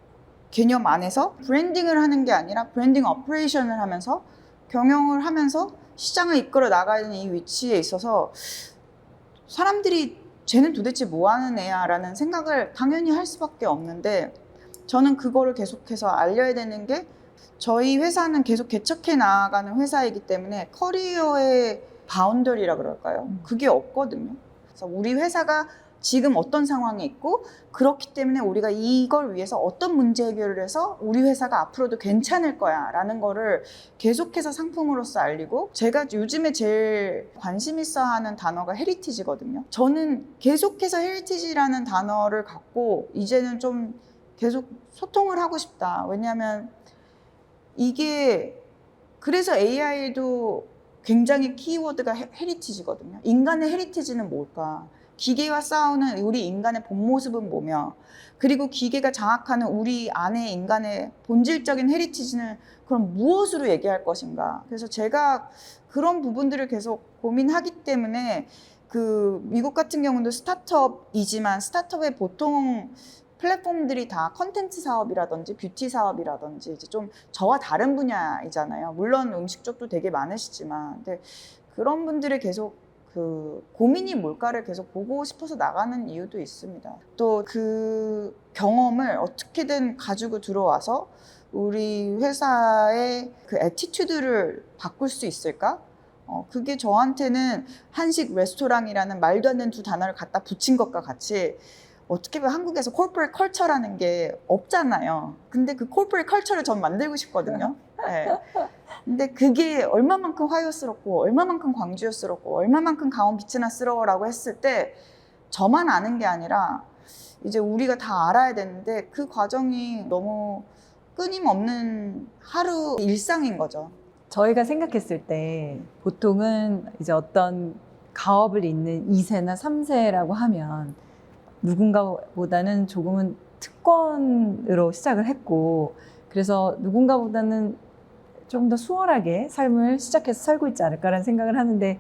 S2: 개념 안에서 브랜딩을 하는 게 아니라 브랜딩 오퍼레이션을 하면서 경영을 하면서 시장을 이끌어 나가는 이 위치에 있어서 사람들이 쟤는 도대체 뭐 하는 애야 라는 생각을 당연히 할 수밖에 없는데 저는 그거를 계속해서 알려야 되는 게 저희 회사는 계속 개척해 나가는 회사이기 때문에 커리어의 바운더리라 그럴까요? 그게 없거든요. 그래서 우리 회사가 지금 어떤 상황에 있고 그렇기 때문에 우리가 이걸 위해서 어떤 문제 해결을 해서 우리 회사가 앞으로도 괜찮을 거야 라는 거를 계속해서 상품으로서 알리고 제가 요즘에 제일 관심 있어 하는 단어가 헤리티지거든요. 저는 계속해서 헤리티지라는 단어를 갖고 이제는 좀 계속 소통을 하고 싶다. 왜냐하면 이게 그래서 AI도 굉장히 키워드가 헤리티지거든요. 인간의 헤리티지는 뭘까? 기계와 싸우는 우리 인간의 본 모습은 뭐며 그리고 기계가 장악하는 우리 안의 인간의 본질적인 헤리티지는 그럼 무엇으로 얘기할 것인가. 그래서 제가 그런 부분들을 계속 고민하기 때문에 그 미국 같은 경우도 스타트업이지만 스타트업의 보통 플랫폼들이 다 컨텐츠 사업이라든지 뷰티 사업이라든지 이제 좀 저와 다른 분야이잖아요. 물론 음식 쪽도 되게 많으시지만, 근데 그런 분들이 계속 그 고민이 뭘까를 계속 보고 싶어서 나가는 이유도 있습니다. 또 그 경험을 어떻게든 가지고 들어와서 우리 회사의 그 애티튜드를 바꿀 수 있을까? 그게 저한테는 한식 레스토랑이라는 말도 안 되는 두 단어를 갖다 붙인 것과 같이 어떻게 보면 한국에서 코퍼레이트 컬처라는 게 없잖아요. 근데 그 코퍼레이트 컬처를 전 만들고 싶거든요. 네. 근데 그게 얼마만큼 화요스럽고 얼마만큼 광주요스럽고 얼마만큼 강원 비츠나스러워라고 했을 때 저만 아는 게 아니라 이제 우리가 다 알아야 되는데 그 과정이 너무 끊임없는 하루 일상인 거죠.
S1: 저희가 생각했을 때 보통은 이제 어떤 가업을 잇는 2세나 3세라고 하면 누군가보다는 조금은 특권으로 시작을 했고, 그래서 누군가보다는 좀 더 수월하게 삶을 시작해서 살고 있지 않을까라는 생각을 하는데,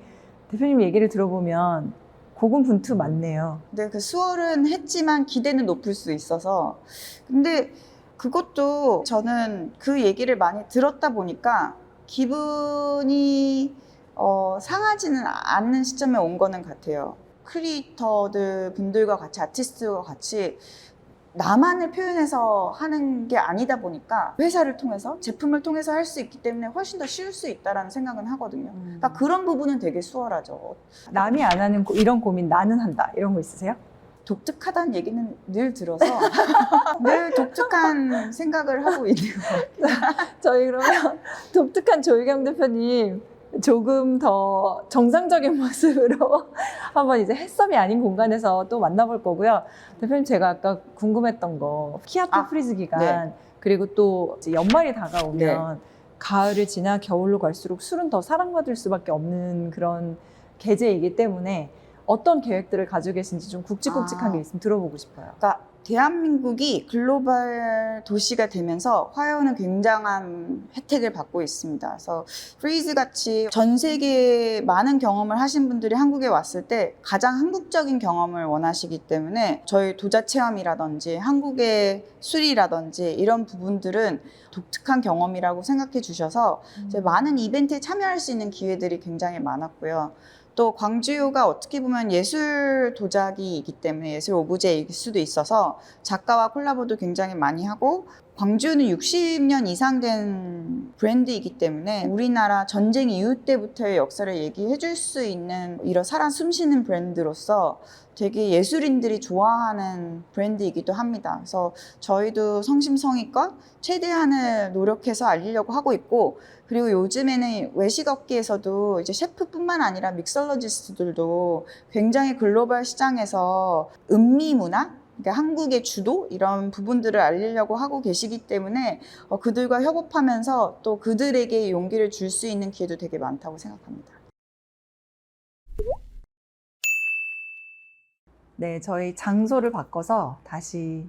S1: 대표님 얘기를 들어보면 고군분투 맞네요.
S2: 근데 그 수월은 했지만 기대는 높을 수 있어서, 근데 그것도 저는 그 얘기를 많이 들었다 보니까 기분이 상하지는 않는 시점에 온 거는 같아요. 크리에이터들 분들과 같이, 아티스트와 같이 나만을 표현해서 하는 게 아니다 보니까 회사를 통해서, 제품을 통해서 할 수 있기 때문에 훨씬 더 쉬울 수 있다는 생각은 하거든요. 그러니까 그런 부분은 되게 수월하죠.
S1: 남이 안 하는 이런 고민 나는 한다, 이런 거 있으세요?
S2: 독특하다는 얘기는 늘 들어서 늘 독특한 생각을 하고 있는 것 같아요.
S1: 저희 그러면 독특한 조희경 대표님 조금 더 정상적인 모습으로 한번 이제 햇섭이 아닌 공간에서 또 만나볼 거고요. 대표님, 제가 아까 궁금했던 거 키아토 프리즈 기간,
S2: 네.
S1: 그리고 또 이제 연말이 다가오면 가을을 지나 겨울로 갈수록 술은 더 사랑받을 수밖에 없는 그런 계제이기 때문에 어떤 계획들을 가지고 계신지 좀 굵직굵직한 게 있으면 들어보고 싶어요.
S2: 그러니까 대한민국이 글로벌 도시가 되면서 화요는 굉장한 혜택을 받고 있습니다. 그래서 프리즈 같이 전 세계에 많은 경험을 하신 분들이 한국에 왔을 때 가장 한국적인 경험을 원하시기 때문에 저희 도자 체험이라든지 한국의 술이라든지 이런 부분들은 독특한 경험이라고 생각해 주셔서 이제 많은 이벤트에 참여할 수 있는 기회들이 굉장히 많았고요. 또 광주요가 어떻게 보면 예술 도자기이기 때문에 예술 오브제일 수도 있어서 작가와 콜라보도 굉장히 많이 하고, 광주는 60년 이상 된 브랜드이기 때문에 우리나라 전쟁 이후 때부터의 역사를 얘기해 줄 수 있는 이런 살아 숨쉬는 브랜드로서 되게 예술인들이 좋아하는 브랜드이기도 합니다. 그래서 저희도 성심성의껏 최대한을 노력해서 알리려고 하고 있고, 그리고 요즘에는 외식업계에서도 이제 셰프뿐만 아니라 믹솔로지스트들도 굉장히 글로벌 시장에서 음미 문화, 그러니까 한국의 주도 이런 부분들을 알리려고 하고 계시기 때문에 그들과 협업하면서 또 그들에게 용기를 줄 수 있는 기회도 되게 많다고 생각합니다.
S1: 네, 저희 장소를 바꿔서 다시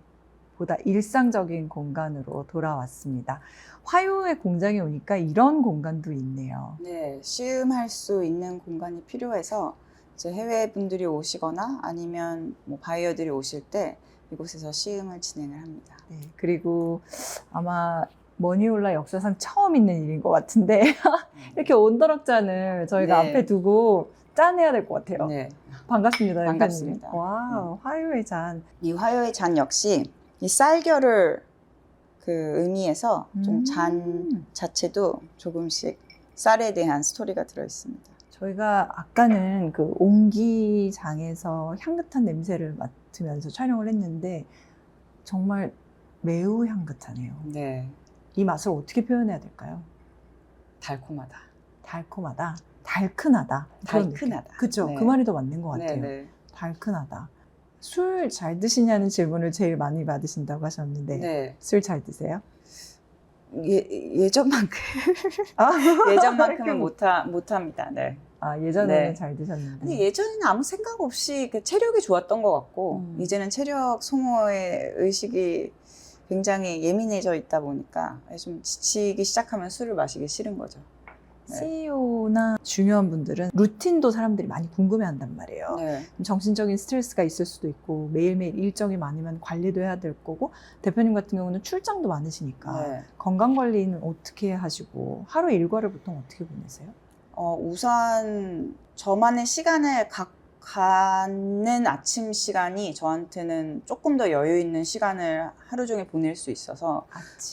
S1: 보다 일상적인 공간으로 돌아왔습니다. 화요의 공장에 오니까 이런 공간도 있네요.
S2: 네, 시음할 수 있는 공간이 필요해서 이제 해외 분들이 오시거나 아니면 뭐 바이어들이 오실 때 이곳에서 시음을 진행을 합니다.
S1: 네, 그리고 아마 머니올라 역사상 처음 있는 일인 것 같은데 이렇게 온더럭잔을 저희가
S2: 네.
S1: 앞에 두고 짠해야 될 것 같아요.
S2: 네,
S1: 반갑습니다.
S2: 반갑습니다.
S1: 대표님. 와, 화요의 잔.
S2: 이 화요의 잔 역시 이 쌀겨를 그 의미해서 좀 잔 자체도 조금씩 쌀에 대한 스토리가 들어 있습니다.
S1: 저희가 아까는 그 옹기장에서 향긋한 냄새를 맡으면서 촬영을 했는데 정말 매우 향긋하네요.
S2: 네,
S1: 이 맛을 어떻게 표현해야 될까요?
S2: 달콤하다.
S1: 달콤하다, 달큰하다.
S2: 달큰하다.
S1: 그렇죠.
S2: 네.
S1: 그 말이 더 맞는 것 같아요.
S2: 네,
S1: 달큰하다. 술 잘 드시냐는 질문을 제일 많이 받으신다고 하셨는데
S2: 네.
S1: 술 잘 드세요?
S2: 예전만큼
S1: 아,
S2: 예전만큼은 못합니다. 네.
S1: 아, 예전에는
S2: 네.
S1: 잘 드셨는데.
S2: 근데 예전에는 아무 생각 없이 그 체력이 좋았던 것 같고 이제는 체력 소모의 의식이 굉장히 예민해져 있다 보니까 좀 지치기 시작하면 술을 마시기 싫은 거죠.
S1: CEO나 중요한 분들은 루틴도 사람들이 많이 궁금해한단 말이에요.
S2: 네.
S1: 정신적인 스트레스가 있을 수도 있고 매일매일 일정이 많으면 관리도 해야 될 거고 대표님 같은 경우는 출장도 많으시니까
S2: 네.
S1: 건강관리는 어떻게 하시고 하루 일과를 보통 어떻게 보내세요?
S2: 우선 저만의 시간을 갖는 아침 시간이 저한테는 조금 더 여유 있는 시간을 하루 종일 보낼 수 있어서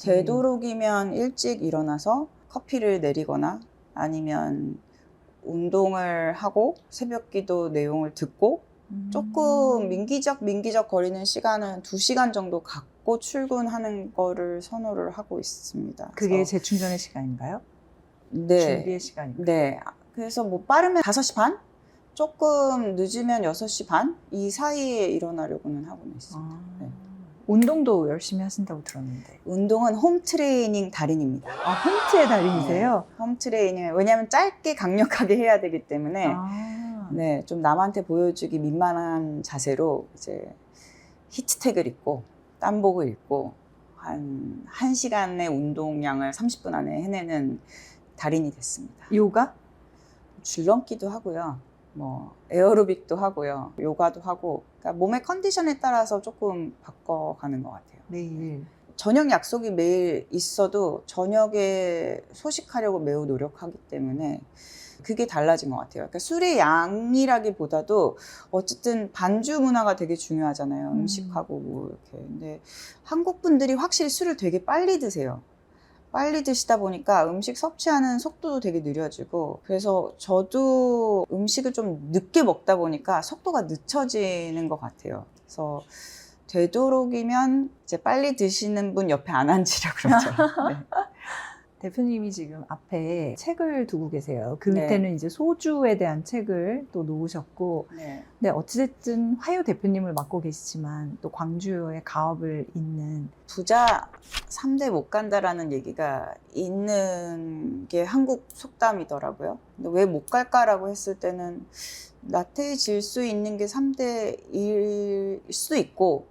S2: 되도록이면 일찍 일어나서 커피를 내리거나 아니면 운동을 하고 새벽기도 내용을 듣고 조금 민기적 거리는 시간은 2시간 정도 갖고 출근하는 거를 선호를 하고 있습니다.
S1: 그게
S2: 그래서
S1: 재충전의 시간인가요?
S2: 네.
S1: 준비의 시간인가요?
S2: 네. 그래서 뭐 빠르면 5시 반? 조금 늦으면 6시 반? 이 사이에 일어나려고는 하고는 있습니다. 네.
S1: 운동도 열심히 하신다고 들었는데.
S2: 운동은 홈트레이닝 달인입니다.
S1: 홈트의 달인이세요?
S2: 홈트레이닝, 왜냐하면 짧게 강력하게 해야 되기 때문에 네, 좀 남한테 보여주기 민망한 자세로 이제 히트텍을 입고 땀복을 입고 한 1시간의 운동량을 30분 안에 해내는 달인이 됐습니다.
S1: 요가?
S2: 줄넘기도 하고요. 뭐 에어로빅도 하고요. 요가도 하고. 그러니까 몸의 컨디션에 따라서 조금 바꿔가는 것 같아요.
S1: 매일.
S2: 저녁 약속이 매일 있어도 저녁에 소식하려고 매우 노력하기 때문에 그게 달라진 것 같아요. 그러니까 술의 양이라기보다도 어쨌든 반주 문화가 되게 중요하잖아요. 음식하고 뭐 이렇게. 근데 한국 분들이 확실히 술을 되게 빨리 드세요. 빨리 드시다 보니까 음식 섭취하는 속도도 되게 느려지고, 그래서 저도 음식을 좀 늦게 먹다 보니까 속도가 늦춰지는 것 같아요. 그래서 되도록이면 이제 빨리 드시는 분 옆에 안 앉으려고 그러죠. 네.
S1: 대표님이 지금 앞에 책을 두고 계세요. 그
S2: 네.
S1: 밑에는 이제 소주에 대한 책을 또 놓으셨고,
S2: 네.
S1: 네, 어찌됐든 화요 대표님을 맡고 계시지만 또 광주에 가업을 잇는
S2: 부자 3대 못 간다라는 얘기가 있는 게 한국 속담이더라고요. 근데 왜 못 갈까라고 했을 때는 나태해질 수 있는 게 3대일 수도 있고,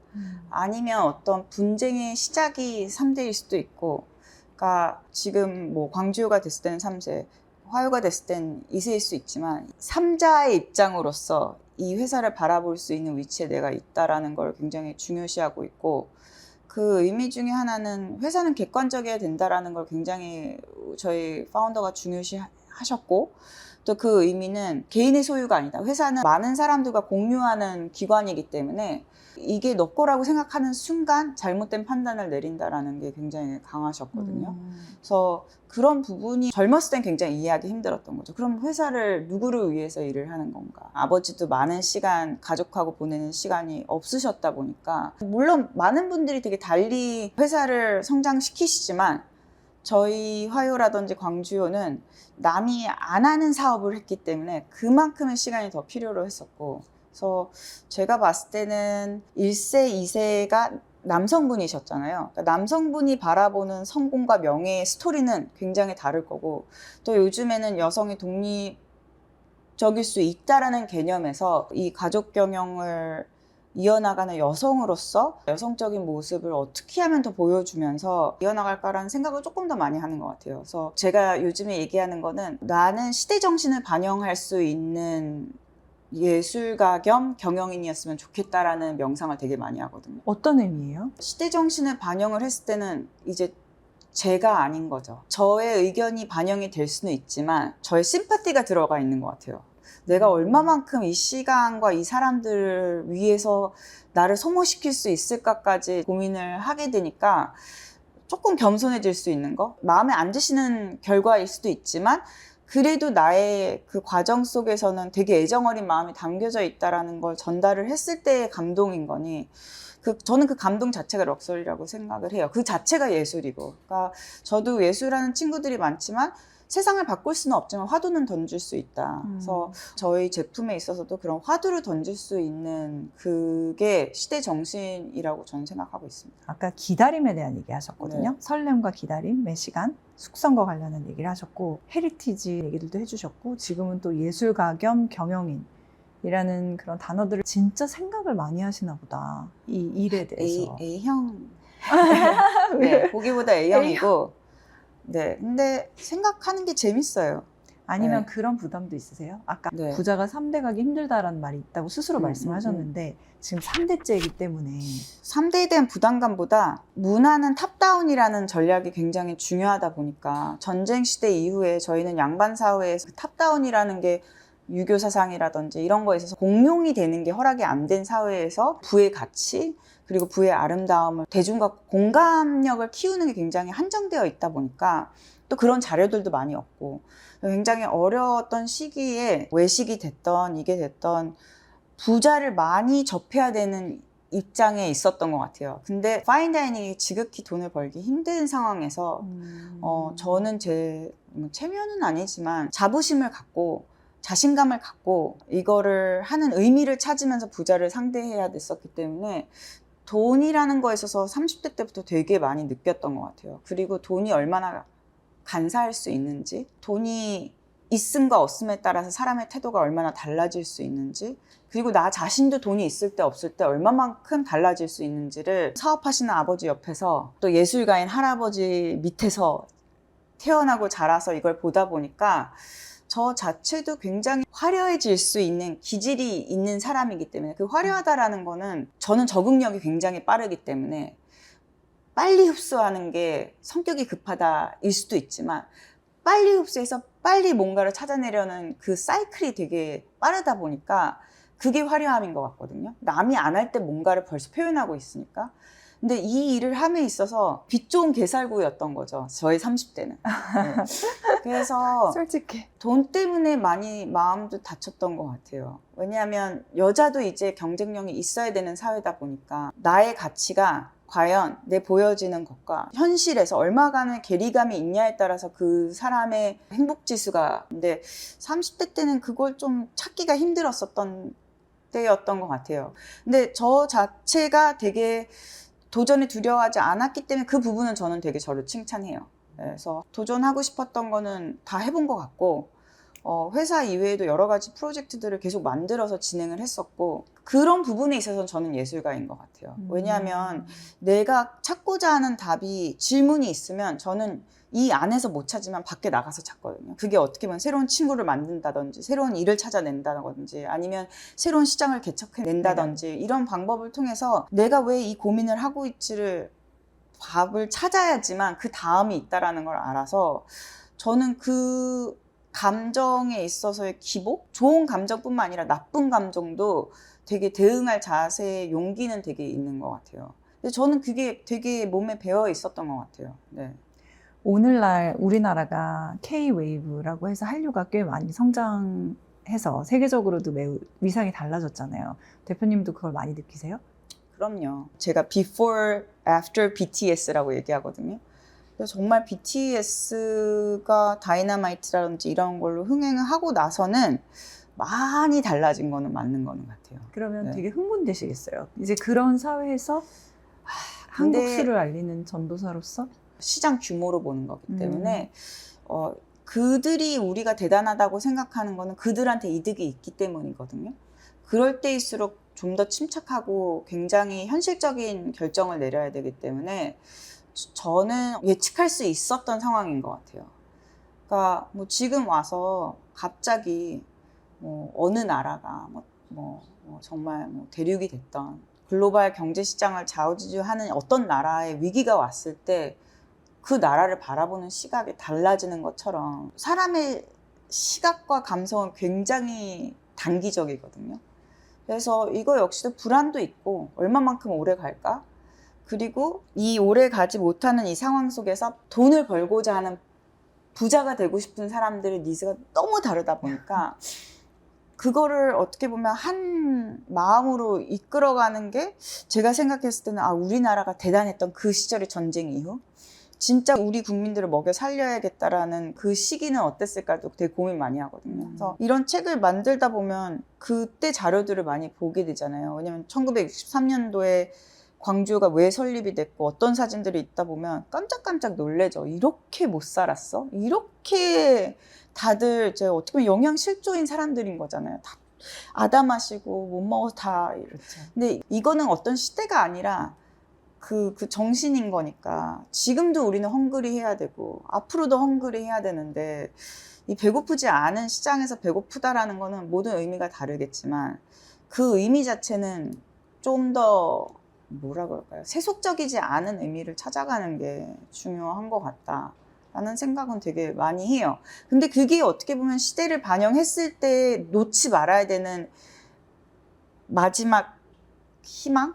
S2: 아니면 어떤 분쟁의 시작이 3대일 수도 있고, 그러니까 지금 뭐 광주가 됐을 때는 3세, 화요가 됐을 땐 2세일 수 있지만 3자의 입장으로서 이 회사를 바라볼 수 있는 위치에 내가 있다라는 걸 굉장히 중요시하고 있고, 그 의미 중에 하나는 회사는 객관적이어야 된다라는 걸 굉장히 저희 파운더가 중요시 하셨고, 또 그 의미는 개인의 소유가 아니다. 회사는 많은 사람들과 공유하는 기관이기 때문에 이게 너 거라고 생각하는 순간 잘못된 판단을 내린다라는 게 굉장히 강하셨거든요. 그래서 그런 부분이 젊었을 땐 굉장히 이해하기 힘들었던 거죠. 그럼 회사를 누구를 위해서 일을 하는 건가? 아버지도 많은 시간 가족하고 보내는 시간이 없으셨다 보니까, 물론 많은 분들이 되게 달리 회사를 성장시키시지만 저희 화요라든지 광주요는 남이 안 하는 사업을 했기 때문에 그만큼의 시간이 더 필요로 했었고, 그래서 제가 봤을 때는 1세, 2세가 남성분이셨잖아요. 그러니까 남성분이 바라보는 성공과 명예의 스토리는 굉장히 다를 거고, 또 요즘에는 여성이 독립적일 수 있다라는 개념에서 이 가족 경영을 이어나가는 여성으로서 여성적인 모습을 어떻게 하면 더 보여주면서 이어나갈까라는 생각을 조금 더 많이 하는 것 같아요. 그래서 제가 요즘에 얘기하는 거는 나는 시대 정신을 반영할 수 있는 예술가 겸 경영인이었으면 좋겠다라는 명상을 되게 많이 하거든요.
S1: 어떤 의미예요?
S2: 시대 정신을 반영을 했을 때는 이제 제가 아닌 거죠. 저의 의견이 반영이 될 수는 있지만 저의 심파티가 들어가 있는 것 같아요. 내가 얼마만큼 이 시간과 이 사람들을 위해서 나를 소모시킬 수 있을까까지 고민을 하게 되니까 조금 겸손해질 수 있는 거? 마음에 안 드시는 결과일 수도 있지만 그래도 나의 그 과정 속에서는 되게 애정어린 마음이 담겨져 있다는 걸 전달을 했을 때의 감동인 거니, 저는 그 감동 자체가 럭셔리라고 생각을 해요. 그 자체가 예술이고. 그러니까 저도 예술하는 친구들이 많지만 세상을 바꿀 수는 없지만 화두는 던질 수 있다. 그래서 저희 제품에 있어서도 그런 화두를 던질 수 있는 그게 시대 정신이라고 저는 생각하고 있습니다.
S1: 아까 기다림에 대한 얘기 하셨거든요.
S2: 네.
S1: 설렘과 기다림의 시간, 숙성과 관련한 얘기를 하셨고, 헤리티지 얘기들도 해주셨고, 지금은 또 예술가 겸 경영인이라는 그런 단어들을 진짜 생각을 많이 하시나 보다. 이 일에 대해서.
S2: A형. 네, 보기보다 A형이고. 네, 근데 생각하는 게 재밌어요.
S1: 아니면
S2: 네.
S1: 그런 부담도 있으세요? 아까
S2: 네.
S1: 부자가 3대 가기 힘들다라는 말이 있다고 스스로
S2: 음,
S1: 말씀하셨는데 지금 3대째이기 때문에
S2: 3대에 대한 부담감보다 문화는 탑다운이라는 전략이 굉장히 중요하다 보니까 전쟁 시대 이후에 저희는 양반 사회에서 그 탑다운이라는 게 유교 사상이라든지 이런 거에 있어서 공용이 되는 게 허락이 안 된 사회에서 부의 가치 그리고 부의 아름다움을 대중과 공감력을 키우는 게 굉장히 한정되어 있다 보니까 또 그런 자료들도 많이 없고 굉장히 어려웠던 시기에 외식이 됐던 이게 됐던 부자를 많이 접해야 되는 입장에 있었던 것 같아요. 근데 파인다이닝이 지극히 돈을 벌기 힘든 상황에서 저는 제 체면은 아니지만 자부심을 갖고 자신감을 갖고 이거를 하는 의미를 찾으면서 부자를 상대해야 됐었기 때문에 돈이라는 거에 있어서 30대 때부터 되게 많이 느꼈던 것 같아요. 그리고 돈이 얼마나 간사할 수 있는지, 돈이 있음과 없음에 따라서 사람의 태도가 얼마나 달라질 수 있는지, 그리고 나 자신도 돈이 있을 때 없을 때 얼마만큼 달라질 수 있는지를 사업하시는 아버지 옆에서 또 예술가인 할아버지 밑에서 태어나고 자라서 이걸 보다 보니까 저 자체도 굉장히 화려해질 수 있는 기질이 있는 사람이기 때문에 그 화려하다라는 거는 저는 적응력이 굉장히 빠르기 때문에 빨리 흡수하는 게 성격이 급하다일 수도 있지만 빨리 흡수해서 빨리 뭔가를 찾아내려는 그 사이클이 되게 빠르다 보니까 그게 화려함인 것 같거든요. 남이 안 할 때 뭔가를 벌써 표현하고 있으니까. 근데 이 일을 함에 있어서 빛 좋은 개살구였던 거죠. 저의 30대는. 네. 그래서
S1: 솔직히
S2: 돈 때문에 많이 마음도 다쳤던 것 같아요. 왜냐하면 여자도 이제 경쟁력이 있어야 되는 사회다 보니까 나의 가치가 과연 내 보여지는 것과 현실에서 얼마간의 괴리감이 있냐에 따라서 그 사람의 행복지수가 근데 30대 때는 그걸 좀 찾기가 힘들었었던 때였던 것 같아요. 근데 저 자체가 되게 도전에 두려워하지 않았기 때문에 그 부분은 저는 되게 저를 칭찬해요. 그래서 도전하고 싶었던 거는 다 해본 것 같고 회사 이외에도 여러 가지 프로젝트들을 계속 만들어서 진행을 했었고 그런 부분에 있어서 저는 예술가인 것 같아요. 왜냐하면 내가 찾고자 하는 답이 질문이 있으면 저는 이 안에서 못 찾으면 밖에 나가서 찾거든요. 그게 어떻게 보면 새로운 친구를 만든다든지 새로운 일을 찾아낸다든지 아니면 새로운 시장을 개척해낸다든지 이런 방법을 통해서 내가 왜 이 고민을 하고 있지를 답을 찾아야지만 그 다음이 있다라는 걸 알아서 저는 그 감정에 있어서의 기복? 좋은 감정뿐만 아니라 나쁜 감정도 되게 대응할 자세의 용기는 되게 있는 것 같아요. 근데 저는 그게 되게 몸에 배어 있었던 것 같아요. 네.
S1: 오늘날 우리나라가 K-웨이브라고 해서 한류가 꽤 많이 성장해서 세계적으로도 매우 위상이 달라졌잖아요. 대표님도 그걸 많이 느끼세요?
S2: 그럼요. 제가 before, after BTS라고 얘기하거든요. 그래서 정말 BTS가 다이너마이트라든지 이런 걸로 흥행을 하고 나서는 많이 달라진 거는 맞는 거는 같아요.
S1: 그러면
S2: 네.
S1: 되게 흥분되시겠어요. 이제 그런 사회에서 한국
S2: 근데
S1: 수를 알리는 전도사로서
S2: 시장 규모로 보는 거기 때문에 그들이 우리가 대단하다고 생각하는 거는 그들한테 이득이 있기 때문이거든요. 그럴 때일수록 좀 더 침착하고 굉장히 현실적인 결정을 내려야 되기 때문에 저는 예측할 수 있었던 상황인 것 같아요. 그러니까 뭐 지금 와서 갑자기 뭐 어느 나라가 정말 뭐 대륙이 됐던 글로벌 경제 시장을 좌우지주하는 어떤 나라의 위기가 왔을 때 그 나라를 바라보는 시각이 달라지는 것처럼 사람의 시각과 감성은 굉장히 단기적이거든요. 그래서 이거 역시도 불안도 있고 얼마만큼 오래 갈까? 그리고 이 오래 가지 못하는 이 상황 속에서 돈을 벌고자 하는 부자가 되고 싶은 사람들의 니즈가 너무 다르다 보니까 그거를 어떻게 보면 한 마음으로 이끌어가는 게 제가 생각했을 때는 우리나라가 대단했던 그 시절의 전쟁 이후 진짜 우리 국민들을 먹여 살려야겠다라는 그 시기는 어땠을까도 되게 고민 많이 하거든요. 그래서 이런 책을 만들다 보면 그때 자료들을 많이 보게 되잖아요. 왜냐면 1963년도에 광주가 왜 설립이 됐고 어떤 사진들이 있다 보면 깜짝깜짝 놀래죠. 이렇게 못 살았어? 이렇게 다들 이제 어떻게 보면 영양실조인 사람들인 거잖아요. 다 아담하시고 못 먹어서 다.
S1: 그렇죠.
S2: 근데 이거는 어떤 시대가 아니라 그 정신인 거니까 지금도 우리는 헝그리 해야 되고 앞으로도 헝그리 해야 되는데 이 배고프지 않은 시장에서 배고프다라는 거는 모든 의미가 다르겠지만 그 의미 자체는 좀 더 뭐라 그럴까요? 세속적이지 않은 의미를 찾아가는 게 중요한 것 같다라는 생각은 되게 많이 해요. 근데 그게 어떻게 보면 시대를 반영했을 때 놓지 말아야 되는 마지막 희망?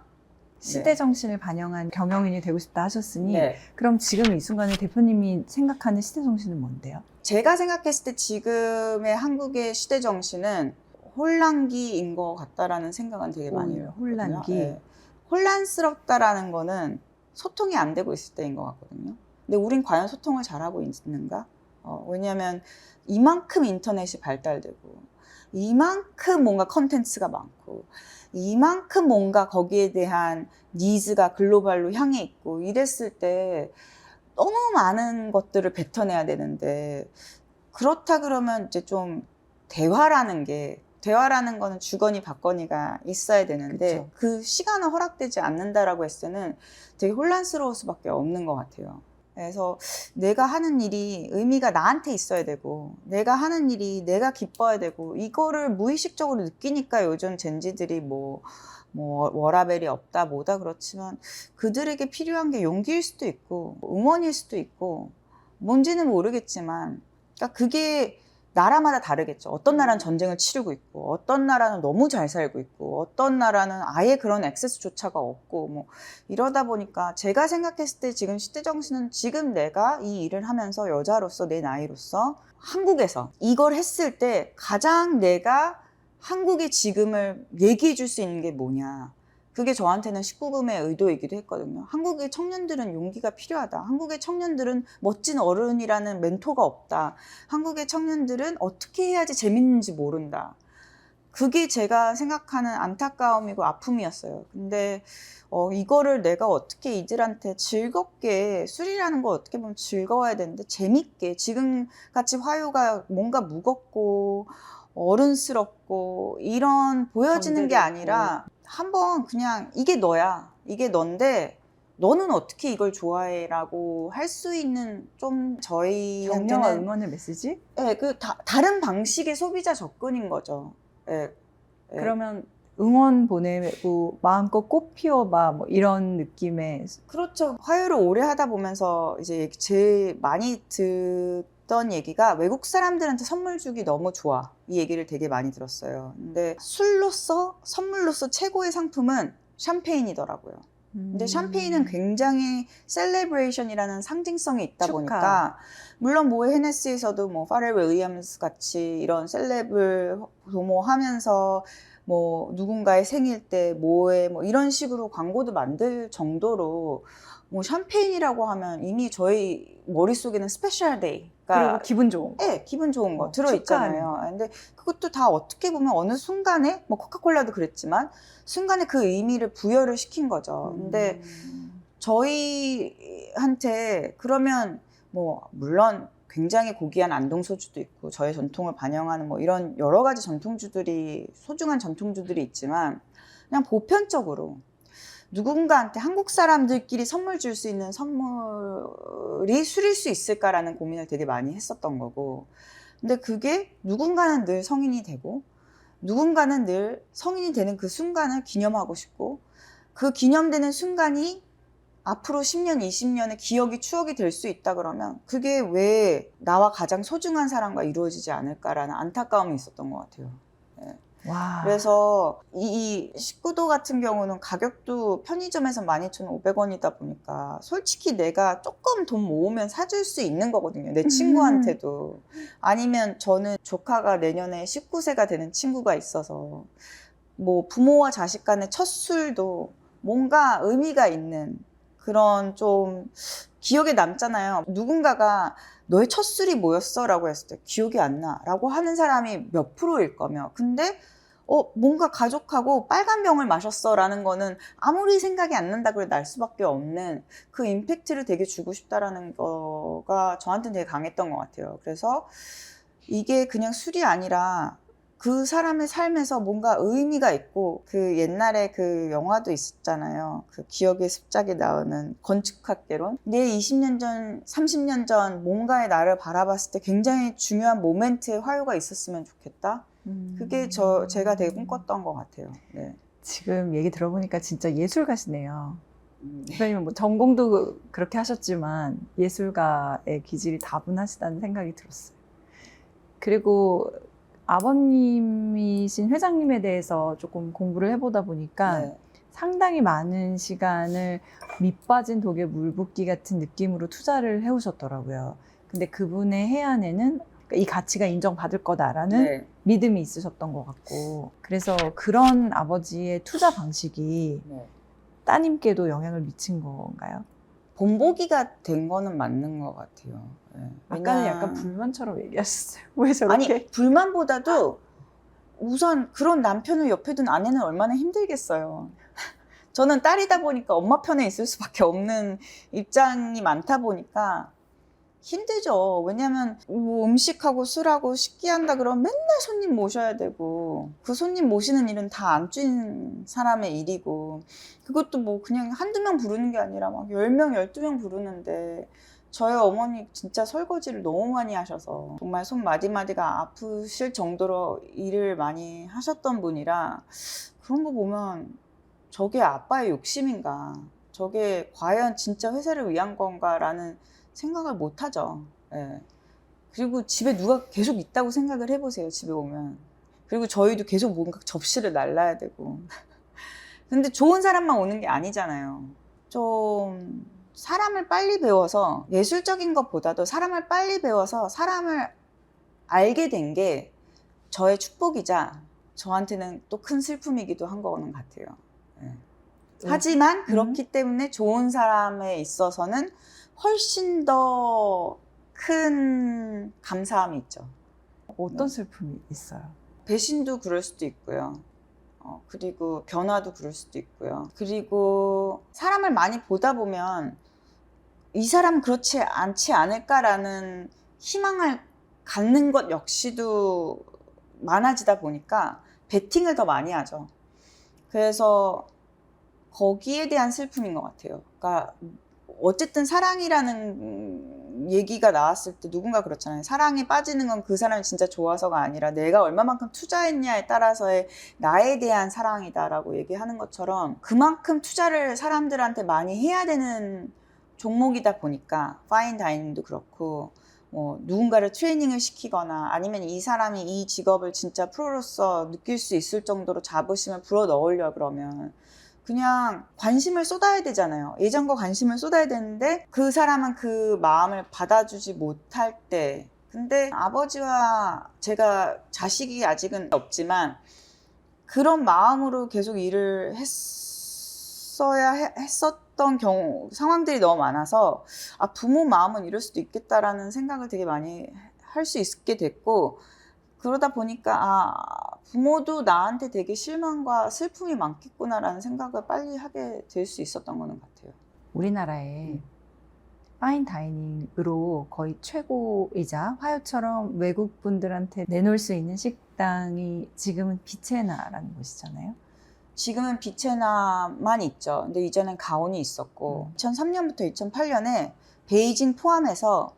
S1: 시대 정신을 반영한 경영인이 되고 싶다 하셨으니
S2: 네.
S1: 그럼 지금 이 순간에 대표님이 생각하는 시대 정신은 뭔데요?
S2: 제가 생각했을 때 지금의 한국의 시대 정신은 혼란기인 것 같다라는 생각은 되게 많이 해요.
S1: 혼란기.
S2: 네. 혼란스럽다라는 거는 소통이 안 되고 있을 때인 것 같거든요. 근데 우린 과연 소통을 잘하고 있는가? 왜냐하면 이만큼 인터넷이 발달되고 이만큼 뭔가 컨텐츠가 많고 이만큼 뭔가 거기에 대한 니즈가 글로벌로 향해 있고 이랬을 때 너무 많은 것들을 뱉어내야 되는데 그렇다 그러면 이제 좀 대화라는 거는 주거니 받거니가 있어야 되는데
S1: 그쵸.
S2: 그 시간은 허락되지 않는다라고 했을 때는 되게 혼란스러울 수밖에 없는 것 같아요. 그래서 내가 하는 일이 의미가 나한테 있어야 되고 내가 하는 일이 내가 기뻐야 되고 이거를 무의식적으로 느끼니까 요즘 젠지들이 뭐 워라밸이 없다 뭐다 그렇지만 그들에게 필요한 게 용기일 수도 있고 응원일 수도 있고 뭔지는 모르겠지만 그러니까 그게 나라마다 다르겠죠. 어떤 나라는 전쟁을 치르고 있고 어떤 나라는 너무 잘 살고 있고 어떤 나라는 아예 그런 액세스조차가 없고 뭐 이러다 보니까 제가 생각했을 때 지금 시대 정신은 지금 내가 이 일을 하면서 여자로서 내 나이로서 한국에서 이걸 했을 때 가장 내가 한국의 지금을 얘기해 줄 수 있는 게 뭐냐. 그게 저한테는 19금의 의도이기도 했거든요. 한국의 청년들은 용기가 필요하다. 한국의 청년들은 멋진 어른이라는 멘토가 없다. 한국의 청년들은 어떻게 해야지 재밌는지 모른다. 그게 제가 생각하는 안타까움이고 아픔이었어요. 근데 이거를 내가 어떻게 이들한테 즐겁게 술이라는 거 어떻게 보면 즐거워야 되는데 재밌게 지금같이 화요가 뭔가 무겁고 어른스럽고 이런 보여지는 게 아니라 한번 그냥 이게 너야. 이게 넌데 너는 어떻게 이걸 좋아해? 라고 할 수 있는 좀
S1: 격려와
S2: 저희한테는
S1: 응원의 메시지?
S2: 네, 다른 방식의 소비자 접근인 거죠. 네, 네.
S1: 그러면 응원 보내고 마음껏 꽃 피워봐 뭐 이런 느낌의
S2: 그렇죠. 화요를 오래 하다 보면서 이제 제일 많이 듣던 얘기가 외국 사람들한테 선물 주기 너무 좋아. 이 얘기를 되게 많이 들었어요. 근데 술로서 선물로서 최고의 상품은 샴페인이더라고요. 근데 샴페인은 굉장히 셀레브레이션이라는 상징성이 있다
S1: 축하.
S2: 보니까 물론 뭐 헤네시에서도 뭐 파렐 윌리엄스 같이 이런 셀럽을 도모하면서 뭐 누군가의 생일 때 뭐에 뭐 이런 식으로 광고도 만들 정도로 뭐 샴페인이라고 하면 이미 저희 머릿속에는 스페셜 데이
S1: 그리고 기분 좋은 거.
S2: 네, 기분 좋은 거
S1: 축하하는
S2: 들어있잖아요. 근데 그것도 다 어떻게 보면 어느 순간에, 뭐 코카콜라도 그랬지만, 순간에 그 의미를 부여를 시킨 거죠. 근데 저희한테 그러면 뭐, 물론 굉장히 고귀한 안동소주도 있고, 저의 전통을 반영하는 뭐 이런 여러 가지 전통주들이, 소중한 전통주들이 있지만, 그냥 보편적으로 누군가한테 한국 사람들끼리 선물 줄 수 있는 선물이 술일 수 있을까라는 고민을 되게 많이 했었던 거고, 근데 그게 누군가는 늘 성인이 되고 누군가는 늘 성인이 되는 그 순간을 기념하고 싶고 그 기념되는 순간이 앞으로 10년, 20년의 기억이 추억이 될 수 있다 그러면 그게 왜 나와 가장 소중한 사람과 이루어지지 않을까라는 안타까움이 있었던 것 같아요. 네.
S1: 와.
S2: 그래서 이 19도 같은 경우는 가격도 편의점에서 12,500원이다 보니까 솔직히 내가 조금 돈 모으면 사줄 수 있는 거거든요. 내 친구한테도. 아니면 저는 조카가 내년에 19세가 되는 친구가 있어서 뭐 부모와 자식 간의 첫 술도 뭔가 의미가 있는 그런 좀 기억에 남잖아요. 누군가가 너의 첫 술이 뭐였어? 라고 했을 때 기억이 안 나 라고 하는 사람이 몇 프로일 거며 근데 뭔가 가족하고 빨간 병을 마셨어 라는 거는 아무리 생각이 안 난다 그래도 날 수밖에 없는 그 임팩트를 되게 주고 싶다라는 거가 저한테는 되게 강했던 것 같아요. 그래서 이게 그냥 술이 아니라 그 사람의 삶에서 뭔가 의미가 있고, 그 옛날에 그 영화도 있었잖아요. 그 기억의 습작에 나오는 건축학개론. 내 20년 전, 30년 전 뭔가의 나를 바라봤을 때 굉장히 중요한 모멘트에 화요가 있었으면 좋겠다. 그게 제가 되게 꿈꿨던 것 같아요. 네.
S1: 지금 얘기 들어보니까 진짜 예술가시네요.
S2: 네.
S1: 대표님은 뭐 전공도 그렇게 하셨지만 예술가의 기질이 다분하시다는 생각이 들었어요. 그리고 아버님이신 회장님에 대해서 조금 공부를 해보다 보니까
S2: 네.
S1: 상당히 많은 시간을 밑빠진 독에 물 붓기 같은 느낌으로 투자를 해오셨더라고요. 근데 그분의 해안에는 이 가치가 인정받을 거다라는
S2: 네.
S1: 믿음이 있으셨던 것 같고, 그래서 그런 아버지의 투자 방식이
S2: 네.
S1: 따님께도 영향을 미친 건가요?
S2: 본보기가 된 거는 맞는 것 같아요. 네.
S1: 아까는 약간 불만처럼 얘기하셨어요. 왜 저렇게?
S2: 아니, 불만보다도 우선 그런 남편을 옆에 둔 아내는 얼마나 힘들겠어요. 저는 딸이다 보니까 엄마 편에 있을 수밖에 없는 입장이 많다 보니까 힘들죠. 왜냐면 뭐 음식하고 술하고 식기한다 그러면 맨날 손님 모셔야 되고, 그 손님 모시는 일은 다 안 찐 사람의 일이고, 그것도 뭐 그냥 한두 명 부르는 게 아니라 막 10명, 12명 부르는데, 저희 어머니 진짜 설거지를 너무 많이 하셔서 정말 손 마디마디가 아프실 정도로 일을 많이 하셨던 분이라, 그런 거 보면 저게 아빠의 욕심인가, 저게 과연 진짜 회사를 위한 건가라는 생각을 못 하죠. 예. 그리고 집에 누가 계속 있다고 생각을 해보세요. 집에 오면. 그리고 저희도 계속 뭔가 접시를 날라야 되고. 근데 좋은 사람만 오는 게 아니잖아요. 좀 사람을 빨리 배워서, 예술적인 것보다도 사람을 빨리 배워서 사람을 알게 된 게 저의 축복이자 저한테는 또 큰 슬픔이기도 한 거는 같아요. 예. 하지만 그렇기 때문에 좋은 사람에 있어서는 훨씬 더 큰 감사함이 있죠.
S1: 어떤 슬픔이 있어요?
S2: 배신도 그럴 수도 있고요. 그리고 변화도 그럴 수도 있고요. 그리고 사람을 많이 보다 보면 이 사람은 그렇지 않지 않을까라는 희망을 갖는 것 역시도 많아지다 보니까 베팅을 더 많이 하죠. 그래서 거기에 대한 슬픔인 것 같아요. 그러니까 어쨌든 사랑이라는 얘기가 나왔을 때 누군가 그렇잖아요. 사랑에 빠지는 건 그 사람이 진짜 좋아서가 아니라 내가 얼마만큼 투자했냐에 따라서의 나에 대한 사랑이다라고 얘기하는 것처럼, 그만큼 투자를 사람들한테 많이 해야 되는 종목이다 보니까 파인 다이닝도 그렇고, 뭐 누군가를 트레이닝을 시키거나 아니면 이 사람이 이 직업을 진짜 프로로서 느낄 수 있을 정도로 자부심을 불어 넣으려 그러면 그냥 관심을 쏟아야 되잖아요. 예전과 관심을 쏟아야 되는데 그 사람은 그 마음을 받아주지 못할 때, 근데 아버지와 제가 자식이 아직은 없지만 그런 마음으로 계속 일을 했었던 경우, 상황들이 너무 많아서 부모 마음은 이럴 수도 있겠다라는 생각을 되게 많이 할 수 있게 됐고, 그러다 보니까 부모도 나한테 되게 실망과 슬픔이 많겠구나라는 생각을 빨리 하게 될 수 있었던 거는 같아요.
S1: 우리나라에 파인 다이닝으로 거의 최고이자 화요처럼 외국 분들한테 내놓을 수 있는 식당이 지금은 비체나라는 곳이잖아요.
S2: 지금은 비체나만 있죠. 근데 이전엔 가온이 있었고 2003년부터 2008년에 베이징 포함해서